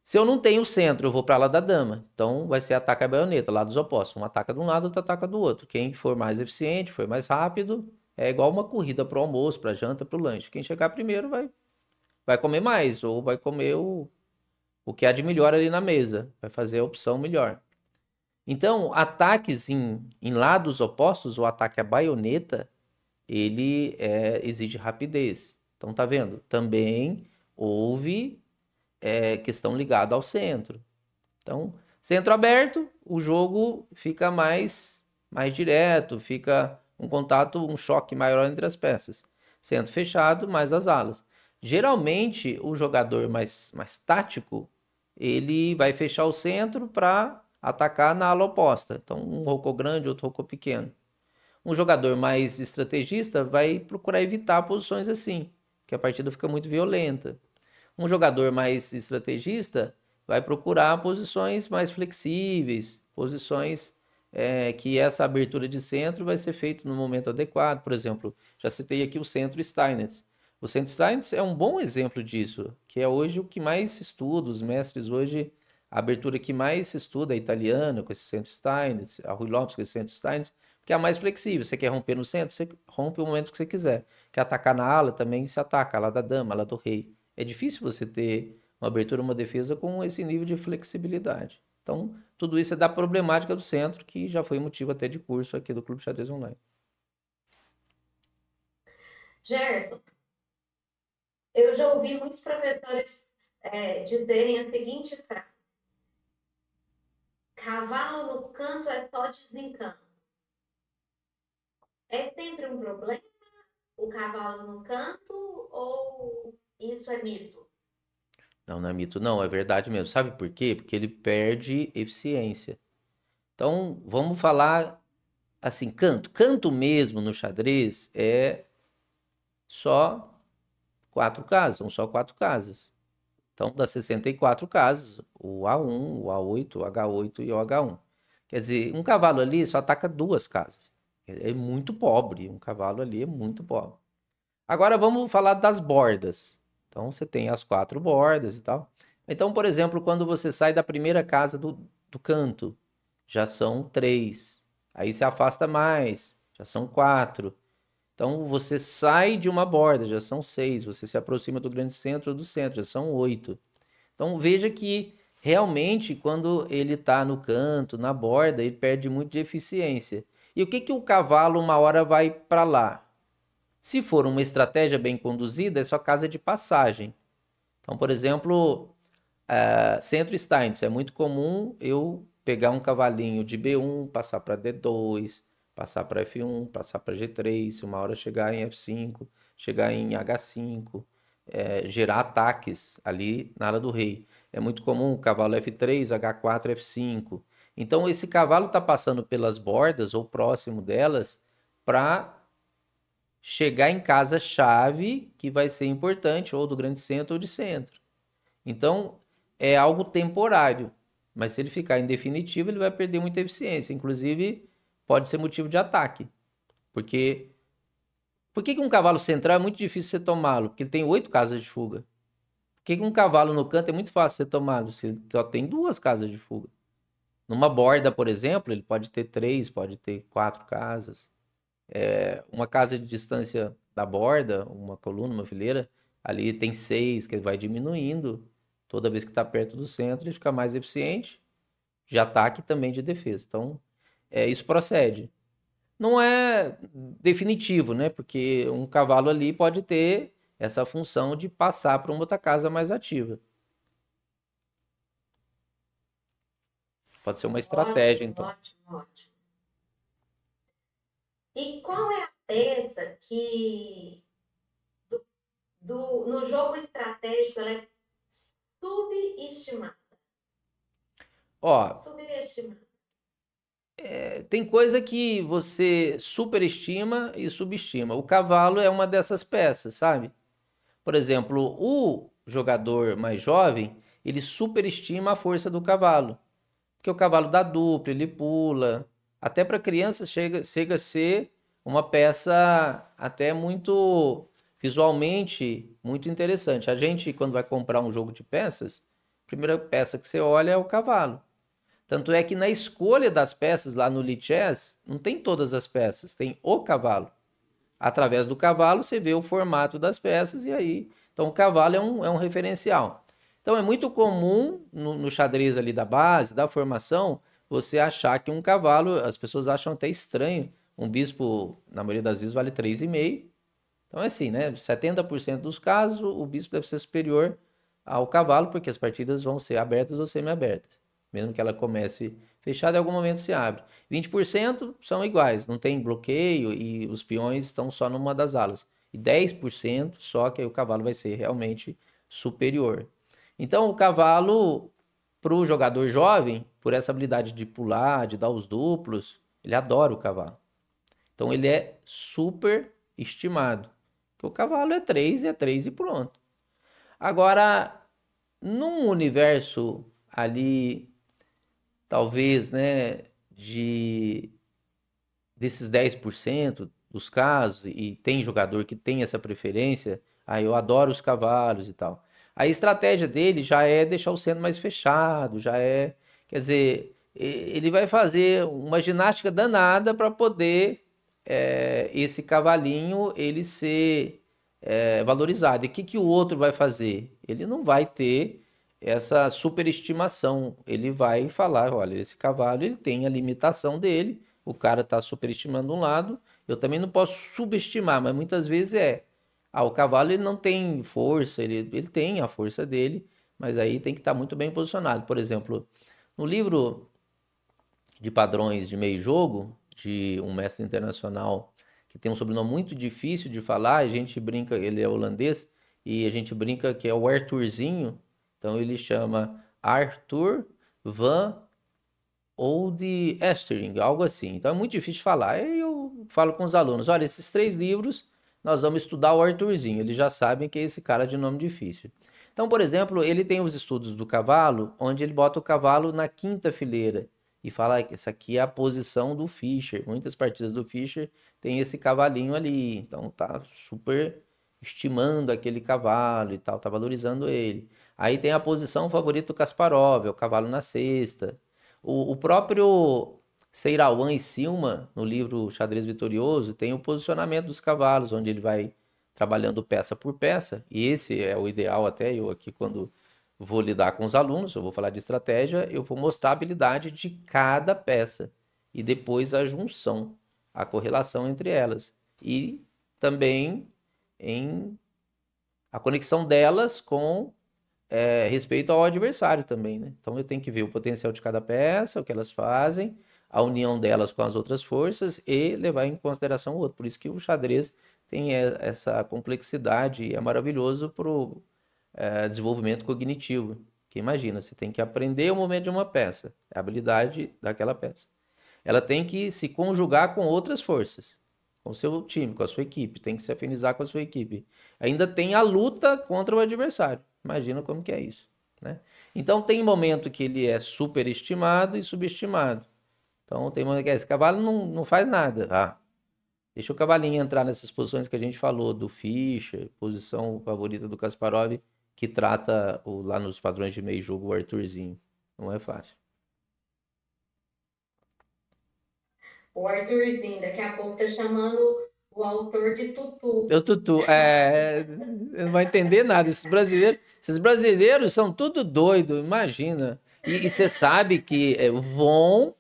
Se eu não tenho centro, eu vou para a ala da dama. Então vai ser ataque a baioneta, lados opostos. Um ataca de um lado, outro ataca do outro. Quem for mais eficiente, for mais rápido, é igual uma corrida para o almoço, para a janta, para o lanche. Quem chegar primeiro vai comer mais, ou vai comer o que há de melhor ali na mesa. Vai fazer a opção melhor. Então, ataques em lados opostos, o ataque à baioneta, ele exige rapidez. Então, tá vendo? Também houve questão ligada ao centro. Então, centro aberto, o jogo fica mais direto, fica um contato, um choque maior entre as peças. Centro fechado, mais as alas. Geralmente, o jogador mais tático, ele vai fechar o centro para atacar na ala oposta. Então, um rocô grande, outro rocô pequeno. Um jogador mais estrategista vai procurar evitar posições assim. porque a partida fica muito violenta. Um jogador mais estrategista vai procurar posições mais flexíveis, posições que essa abertura de centro vai ser feita no momento adequado. Por exemplo, já citei aqui o centro Steinitz. O centro Steinitz é um bom exemplo disso, que é hoje o que mais se estuda, os mestres hoje, a abertura que mais se estuda é a italiana, com esse centro Steinitz, a Rui Lopes com esse centro Steinitz, porque é a mais flexível. Você quer romper no centro, você rompe o momento que você quiser. Quer atacar na ala, também se ataca, a ala da dama, a ala do rei. É difícil você ter uma abertura, uma defesa com esse nível de flexibilidade. Então, tudo isso é da problemática do centro, que já foi motivo até de curso aqui do Clube Xadrez Online. Gerson, eu já ouvi muitos professores dizerem a seguinte frase: cavalo no canto é só desencanto. É sempre um problema o cavalo no canto ou isso é mito? Não, não é mito, não, é verdade mesmo. Sabe por quê? Porque ele perde eficiência. Então, vamos falar assim, canto. Canto mesmo no xadrez é só 4 casas, são só 4 casas. Então, dá 64 casas, o A1, o A8, o H8 e o H1. Quer dizer, um cavalo ali só ataca 2 casas. É muito pobre, um cavalo ali é muito pobre. Agora vamos falar das bordas. Então, você tem as 4 bordas e tal. Então, por exemplo, quando você sai da primeira casa do canto, já são 3. Aí se afasta mais, já são 4. Então, você sai de uma borda, já são 6. Você se aproxima do grande centro ou do centro, já são 8. Então, veja que realmente, quando ele está no canto, na borda, ele perde muito de eficiência. E o que que o cavalo uma hora vai para lá? Se for uma estratégia bem conduzida, é só casa de passagem. Então, por exemplo, centro Steinitz, é muito comum eu pegar um cavalinho de B1, passar para D2, passar para F1, passar para G3, se uma hora chegar em F5, chegar em H5, gerar ataques ali na ala do rei. É muito comum o cavalo F3, H4, F5. Então, esse cavalo está passando pelas bordas ou próximo delas para chegar em casa-chave que vai ser importante, ou do grande centro ou de centro. Então, é algo temporário, mas se ele ficar em definitivo, ele vai perder muita eficiência. Inclusive, pode ser motivo de ataque. Porque por que um cavalo central é muito difícil você tomá-lo? Porque ele tem 8 casas de fuga. Por que um cavalo no canto é muito fácil você tomá-lo? Se ele só tem 2 casas de fuga. Numa borda, por exemplo, ele pode ter 3, pode ter 4 casas. Uma casa de distância da borda, uma coluna, uma fileira, ali tem 6, que ele vai diminuindo. Toda vez que está perto do centro, ele fica mais eficiente de ataque e também de defesa. Então, isso procede. Não é definitivo, né? Porque um cavalo ali pode ter essa função de passar para uma outra casa mais ativa. Pode ser uma estratégia, Ótimo, então. ótimo, ótimo. E qual é a peça que no jogo estratégico ela é subestimada? Ó, Subestimada. tem coisa que você superestima e subestima. O cavalo é uma dessas peças, sabe? Por exemplo, o jogador mais jovem, ele superestima a força do cavalo. Porque o cavalo dá dupla, ele pula. Até para criança chega a ser uma peça até muito visualmente muito interessante. A gente, quando vai comprar um jogo de peças, a primeira peça que você olha é o cavalo. Tanto é que na escolha das peças lá no Lichess, não tem todas as peças, tem o cavalo. Através do cavalo você vê o formato das peças e aí. Então o cavalo é um referencial. Então é muito comum no xadrez ali da base, da formação, você achar que um cavalo, as pessoas acham até estranho. Um bispo, na maioria das vezes, vale 3,5. Então é assim, né? 70% dos casos, o bispo deve ser superior ao cavalo, porque as partidas vão ser abertas ou semi-abertas. Mesmo que ela comece fechada, em algum momento se abre. 20% são iguais, não tem bloqueio e os peões estão só numa das alas. E 10% só que aí o cavalo vai ser realmente superior. Então, o cavalo, para o jogador jovem, por essa habilidade de pular, de dar os duplos, ele adora o cavalo. Então, ele é super estimado. Que o cavalo é 3 e pronto. Agora, num universo ali, talvez, né, desses 10% dos casos, e tem jogador que tem essa preferência, aí eu adoro os cavalos e tal. A estratégia dele já é deixar o centro mais fechado, já é, quer dizer, ele vai fazer uma ginástica danada para poder esse cavalinho ele ser valorizado. E o que que o outro vai fazer? Ele não vai ter essa superestimação. Ele vai falar, olha, esse cavalo ele tem a limitação dele, o cara está superestimando um lado, eu também não posso subestimar, mas muitas vezes o cavalo ele não tem força, ele tem a força dele, mas aí tem que estar muito bem posicionado. Por exemplo, no livro de padrões de meio jogo, de um mestre internacional que tem um sobrenome muito difícil de falar, a gente brinca, ele é holandês, e a gente brinca que é o Arthurzinho, então ele chama Arthur van ou de Estering, algo assim. Então é muito difícil de falar. Aí eu falo com os alunos: olha, esses 3 livros nós vamos estudar o Arthurzinho. Eles já sabem que é esse cara de nome difícil. Então, por exemplo, ele tem os estudos do cavalo, onde ele bota o cavalo na quinta fileira e fala que essa aqui é a posição do Fischer. Muitas partidas do Fischer tem esse cavalinho ali. Então tá super estimando aquele cavalo e tal, tá valorizando ele. Aí tem a posição favorita do Kasparov, é o cavalo na sexta. O próprio Seirawan e Silman, no livro Xadrez Vitorioso, tem o posicionamento dos cavalos, onde ele vai trabalhando peça por peça, e esse é o ideal até eu aqui quando vou lidar com os alunos, eu vou falar de estratégia, eu vou mostrar a habilidade de cada peça e depois a junção, a correlação entre elas e também em a conexão delas com respeito ao adversário também, né? Então eu tenho que ver o potencial de cada peça, o que elas fazem, a união delas com as outras forças e levar em consideração o outro. Por isso que o xadrez tem essa complexidade e é maravilhoso para o desenvolvimento cognitivo. Que imagina, você tem que aprender o momento de uma peça, a habilidade daquela peça. Ela tem que se conjugar com outras forças, com o seu time, com a sua equipe, tem que se afinizar com a sua equipe. Ainda tem a luta contra o adversário. Imagina como que é isso, né? Então tem momento que ele é superestimado e subestimado. Então tem momento que esse cavalo não faz nada. Ah, deixa o cavalinho entrar nessas posições que a gente falou, do Fischer, posição favorita do Kasparov, que trata lá nos padrões de meio jogo o Arthurzinho. Não é fácil. O Arthurzinho, daqui a pouco tá chamando o autor de Tutu. Eu, Tutu, não vai entender nada. Esses brasileiros são tudo doido, imagina. E você sabe que Von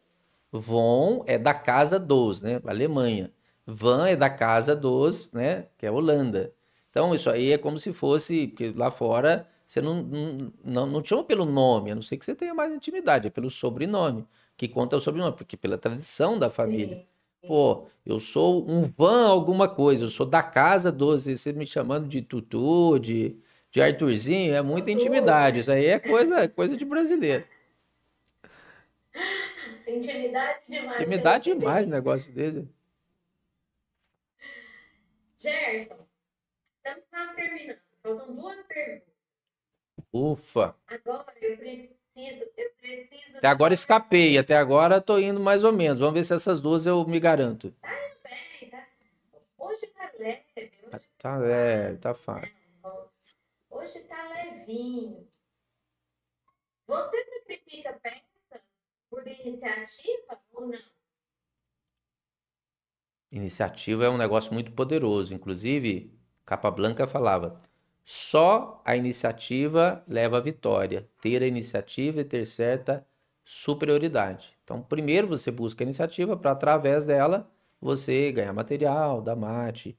é da casa dos, né? Alemanha. Van é da casa dos, né? Que é Holanda. Então isso aí é como se fosse, porque lá fora você não te chama pelo nome, a não ser que você tenha mais intimidade, é pelo sobrenome, que conta o sobrenome, porque pela tradição da família. Sim. Pô, eu sou um Van alguma coisa, eu sou da casa dos, e você me chamando de Tutu, de Arthurzinho, é muita Tutu. intimidade. Isso aí é coisa de brasileiro. Intimidade demais pelo Intimidade que demais o tem. negócio dele. Gerson, estamos quase terminando. Faltam 2 perguntas. Ufa. Agora eu preciso Até de agora uma escapei, até agora tô indo mais ou menos. Vamos ver se essas duas eu me garanto. Tá indo bem, tá? Hoje tá leve, hoje tá Tá, suave, tá fácil. né? Hoje tá levinho. Você sacrifica peças por iniciativa ou não? Iniciativa é um negócio muito poderoso. Inclusive, Capablanca falava: só a iniciativa leva à vitória. Ter a iniciativa e ter certa superioridade. Então, primeiro você busca a iniciativa para, através dela, você ganhar material, dar mate.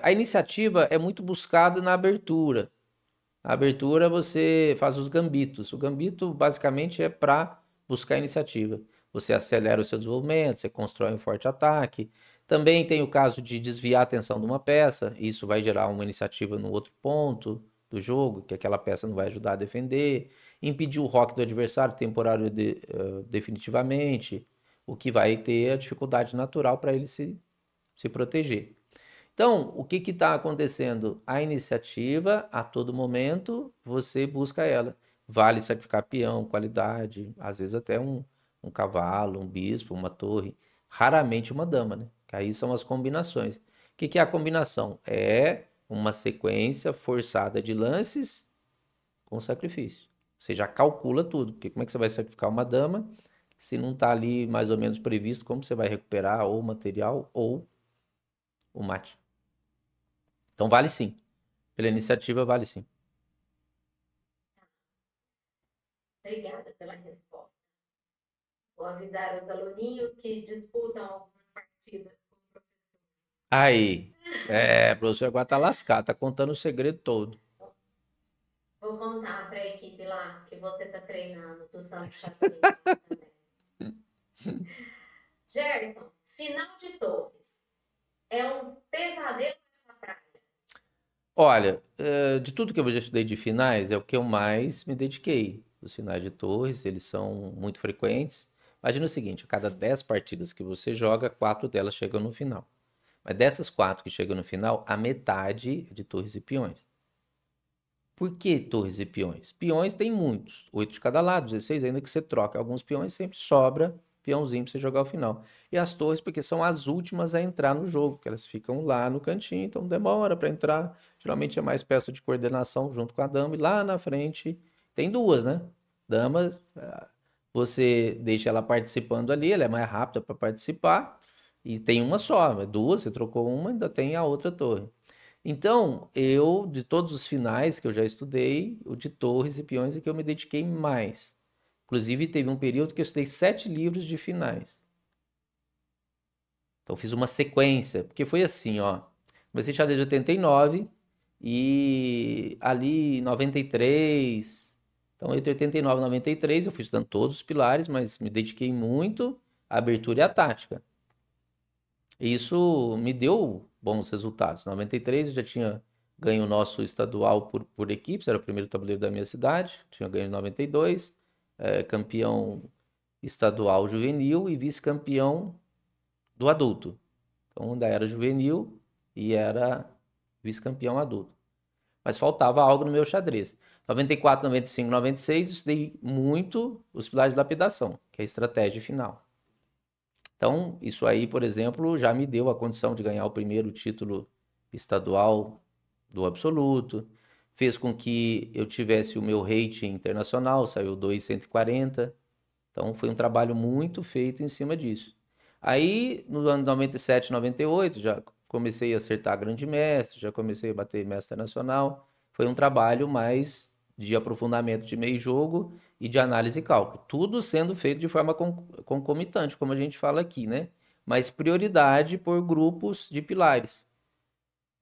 A iniciativa é muito buscada na abertura. Na abertura você faz os gambitos. O gambito basicamente é para buscar iniciativa. Você acelera o seu desenvolvimento, você constrói um forte ataque. Também tem o caso de desviar a atenção de uma peça, isso vai gerar uma iniciativa no outro ponto do jogo, que aquela peça não vai ajudar a defender. Impedir o roque do adversário temporário definitivamente, o que vai ter a dificuldade natural para ele se proteger. Então, o que está acontecendo? A iniciativa, a todo momento, você busca ela. Vale sacrificar peão, qualidade, às vezes até um cavalo, um bispo, uma torre. Raramente uma dama, né? Que aí são as combinações. O que é a combinação? É uma sequência forçada de lances com sacrifício. Você já calcula tudo, porque como é que você vai sacrificar uma dama se não está ali mais ou menos previsto como você vai recuperar ou o material ou o mate. Então vale sim. Pela iniciativa, vale sim. Obrigada pela resposta. Vou avisar os aluninhos que disputam algumas partidas. Aí, o professor agora tá lascado, tá contando o segredo todo. Vou contar para a equipe lá que você está treinando do Santos Xadrez também. Gerson, final de Torres. É um pesadelo na sua praia. Olha, de tudo que eu já estudei de finais, é o que eu mais me dediquei. Os finais de torres, eles são muito frequentes. Imagina o seguinte, a cada 10 partidas que você joga, 4 delas chegam no final. Mas dessas 4 que chegam no final, a metade é de torres e peões. Por que torres e peões? Peões tem muitos, 8 de cada lado, 16, ainda que você troque alguns peões, sempre sobra peãozinho para você jogar ao final. E as torres, porque são as últimas a entrar no jogo, que elas ficam lá no cantinho, então demora para entrar. Geralmente é mais peça de coordenação junto com a dama, e lá na frente tem duas, né? Damas, você deixa ela participando ali, ela é mais rápida para participar, e tem uma só, duas, você trocou uma, ainda tem a outra torre. Então, de todos os finais que eu já estudei, o de torres e peões é que eu me dediquei mais. Inclusive, teve um período que eu estudei 7 livros de finais. Então, fiz uma sequência, porque foi assim, ó. Comecei xadrez em 89 e ali em 93. Então, entre 89 e 93, eu fui estudando todos os pilares, mas me dediquei muito à abertura e à tática. Isso me deu bons resultados. Em 93 eu já tinha ganho o nosso estadual por equipes, era o primeiro tabuleiro da minha cidade, tinha ganho em 92, campeão estadual juvenil e vice-campeão do adulto. Então ainda era juvenil e era vice-campeão adulto. Mas faltava algo no meu xadrez. 94, 95, 96 eu estudei muito os pilares de lapidação, que é a estratégia final. Então, isso aí, por exemplo, já me deu a condição de ganhar o primeiro título estadual do absoluto, fez com que eu tivesse o meu rating internacional, saiu 240. Então, foi um trabalho muito feito em cima disso. Aí, no ano 97, 98, já comecei a acertar grande mestre, já comecei a bater mestre nacional. Foi um trabalho mais de aprofundamento de meio jogo e de análise e cálculo. Tudo sendo feito de forma concomitante, como a gente fala aqui, né? Mas prioridade por grupos de pilares.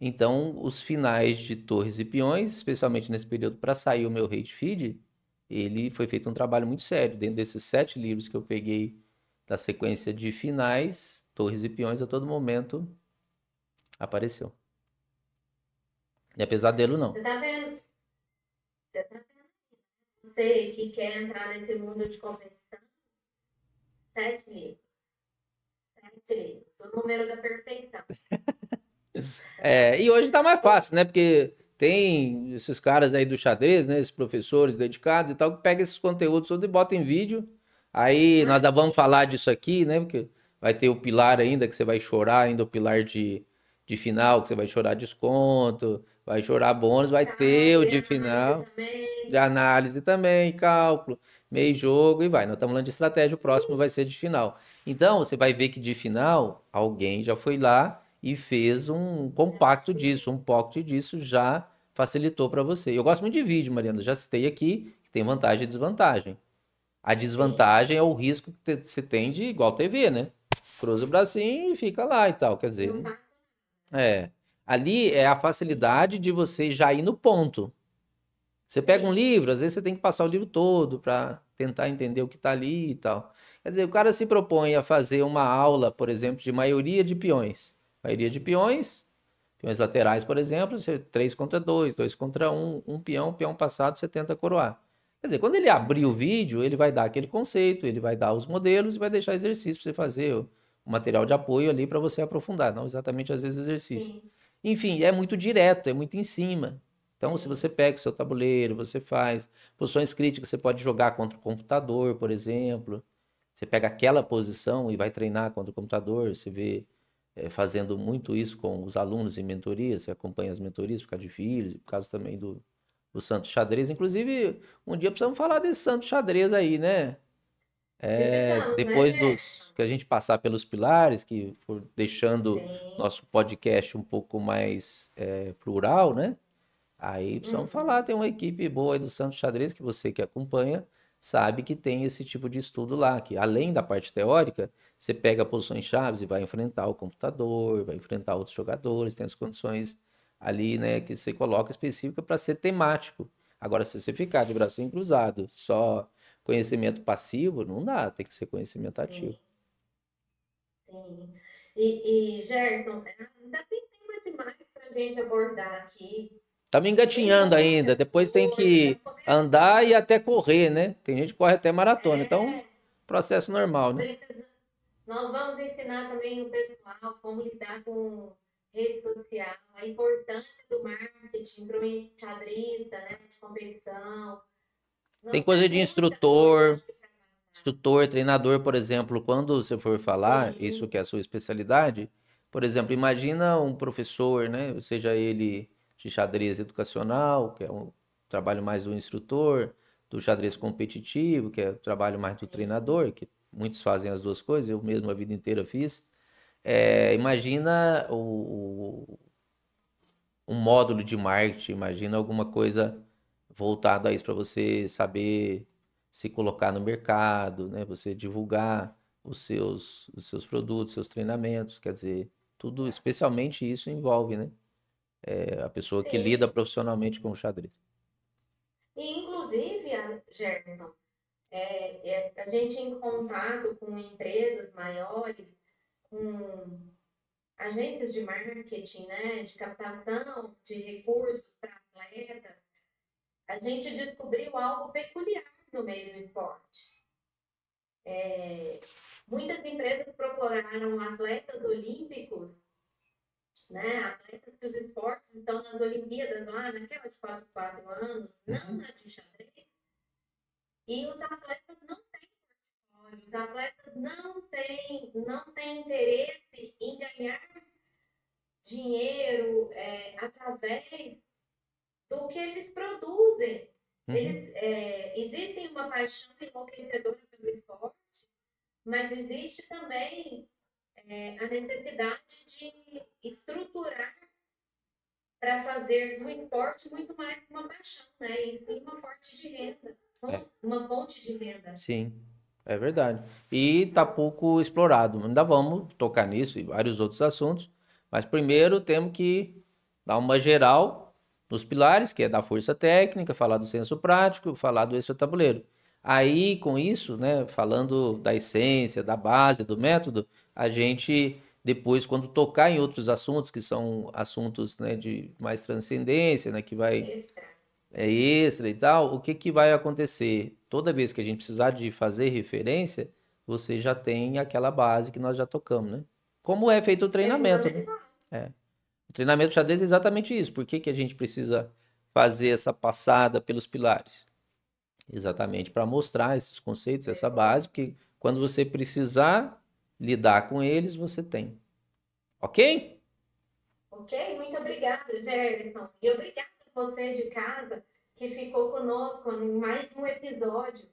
Então, os finais de torres e peões, especialmente nesse período para sair o meu rate feed, ele foi feito um trabalho muito sério. Dentro desses 7 livros que eu peguei da sequência de finais, torres e peões a todo momento apareceu. Não é pesadelo, não. Você tá vendo? Você tá vendo? Você que quer entrar nesse mundo de competição, 7 livros. 7 livros. O número da perfeição. E hoje tá mais fácil, né? Porque tem esses caras aí do xadrez, né? Esses professores dedicados e tal, que pegam esses conteúdos todos e botam em vídeo. Aí nós vamos falar disso aqui, né? Porque vai ter o pilar ainda, que você vai chorar ainda, o pilar de final, que você vai chorar desconto, vai chorar bônus, vai ter o de final, de análise também, cálculo, meio jogo e vai. Nós estamos falando de estratégia, o próximo vai ser de final. Então, você vai ver que de final, alguém já foi lá e fez um compacto disso, um pocket disso, já facilitou para você. Eu gosto muito de vídeo, Mariana, já citei aqui, que tem vantagem e desvantagem. A desvantagem é o risco que você tem de igual TV, né? Cruza o bracinho e fica lá e tal, quer dizer, ali é a facilidade de você já ir no ponto. Você pega um livro, às vezes você tem que passar o livro todo para tentar entender o que está ali e tal. Quer dizer, o cara se propõe a fazer uma aula, por exemplo, de maioria de peões. Maioria de peões, peões laterais, por exemplo, você 3 contra 2, 2 contra 1, um peão passado, você tenta coroar. Quer dizer, quando ele abrir o vídeo, ele vai dar aquele conceito, ele vai dar os modelos e vai deixar exercício para você fazer, o material de apoio ali para você aprofundar, não exatamente às vezes exercício. Sim. Enfim, é muito direto, é muito em cima. Então, se você pega o seu tabuleiro, você faz posições críticas, você pode jogar contra o computador, por exemplo. Você pega aquela posição e vai treinar contra o computador. Você vê fazendo muito isso com os alunos em mentoria. Você acompanha as mentorias por causa de filhos, por causa também do Santo Xadrez. Inclusive, um dia precisamos falar desse Santo Xadrez aí, né? Precisamos, né, Depois Gerson? que a gente passar pelos pilares, que for deixando Sim. nosso podcast um pouco mais plural, né? Aí precisamos falar, Uhum. tem uma equipe boa aí do Santo Xadrez, que você que acompanha, sabe que tem esse tipo de estudo lá, que além da parte teórica, você pega posições chaves e vai enfrentar o computador, vai enfrentar outros jogadores, tem as condições ali, né, que você coloca específica para ser temático. Agora, se você ficar de bracinho cruzado, só conhecimento passivo, não dá, tem que ser conhecimento ativo. Sim, sim. Gerson, ainda tem tema demais para a gente abordar aqui. Estamos Tem engatinhando ainda, muita depois tem coisa, que estamos andar e começando. até correr, né? Tem gente que corre até maratona, então, É, processo normal, né? precisa, nós vamos ensinar também o pessoal como lidar com rede social, a importância do marketing para o enxadrista, né, de competição. Tem Não, coisa tem de muita coisa, instrutor, acho que para passar. treinador, por exemplo, quando você for falar, isso Sim, que é a sua especialidade, por exemplo, imagina um professor, né? Seja ele de xadrez educacional, que é um trabalho mais do instrutor, do xadrez competitivo, que é o trabalho mais do sim. treinador, que muitos fazem as duas coisas, eu mesmo a vida inteira fiz. Imagina um módulo de marketing, imagina alguma coisa voltada a isso para você saber se colocar no mercado, né? Você divulgar os seus produtos, seus treinamentos, quer dizer, tudo, especialmente isso envolve, né? A pessoa que lida Sim. profissionalmente com o xadrez. E, inclusive, Gerson, a gente em contato com empresas maiores, com agências de marketing, né, de captação de recursos para atletas, a gente descobriu algo peculiar no meio do esporte. Muitas empresas procuraram atletas olímpicos, né, atletas que os esportes estão nas Olimpíadas lá, naquela de 4 anos, não Uhum. na de xadrez, e os atletas não têm portfólio, os atletas não têm interesse em ganhar dinheiro através do que eles produzem. Uhum. Existem uma paixão enlouquecedora pelo esporte, mas existe também a necessidade de estruturar para fazer do esporte muito mais que uma paixão, né? E sim uma fonte de renda. É, Uma fonte de renda. sim, é verdade. E tá pouco explorado. Ainda vamos tocar nisso e vários outros assuntos, mas primeiro temos que dar uma geral nos pilares, que é da força técnica, falar do senso prático, falar do extra-tabuleiro. Aí, com isso, né, falando da essência, da base, do método, a gente depois, quando tocar em outros assuntos, que são assuntos, né, de mais transcendência, né, que vai Extra. extra e tal, o que que vai acontecer? Toda vez que a gente precisar de fazer referência, você já tem aquela base que nós já tocamos, né? Como é feito o É treinamento, né? fundamental. O treinamento xadrez é exatamente isso. Por que que a gente precisa fazer essa passada pelos pilares? Exatamente para mostrar esses conceitos, essa base, porque quando você precisar lidar com eles, você tem. Ok? Ok? Muito obrigada, Gerson. E obrigada a você de casa que ficou conosco em mais um episódio.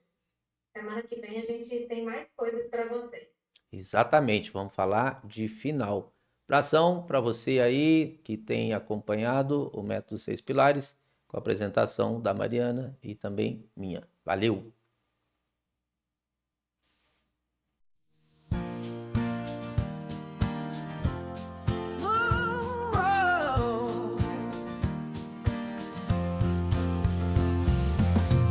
Semana que vem a gente tem mais coisas para vocês. Exatamente, vamos falar de final. Abração para você aí que tem acompanhado o Método Seis Pilares, com a apresentação da Mariana e também minha. Valeu!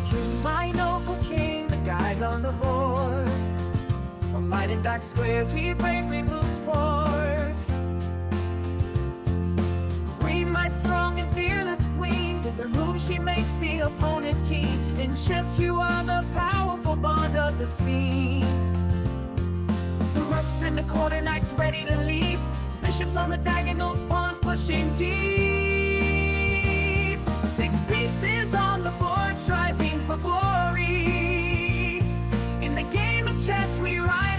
King, my noble king, the guide on the board. From lighting dark squares, he bravely moves forward. Queen, my strong and fearless queen, with her move she makes the opponent keen. In chess, you are the powerful bond of the scene. The rooks in the corner, knights ready to leap. bishops on the diagonals, pawns pushing deep. 6 pieces on the board, striving for glory. In the game of chess we rise.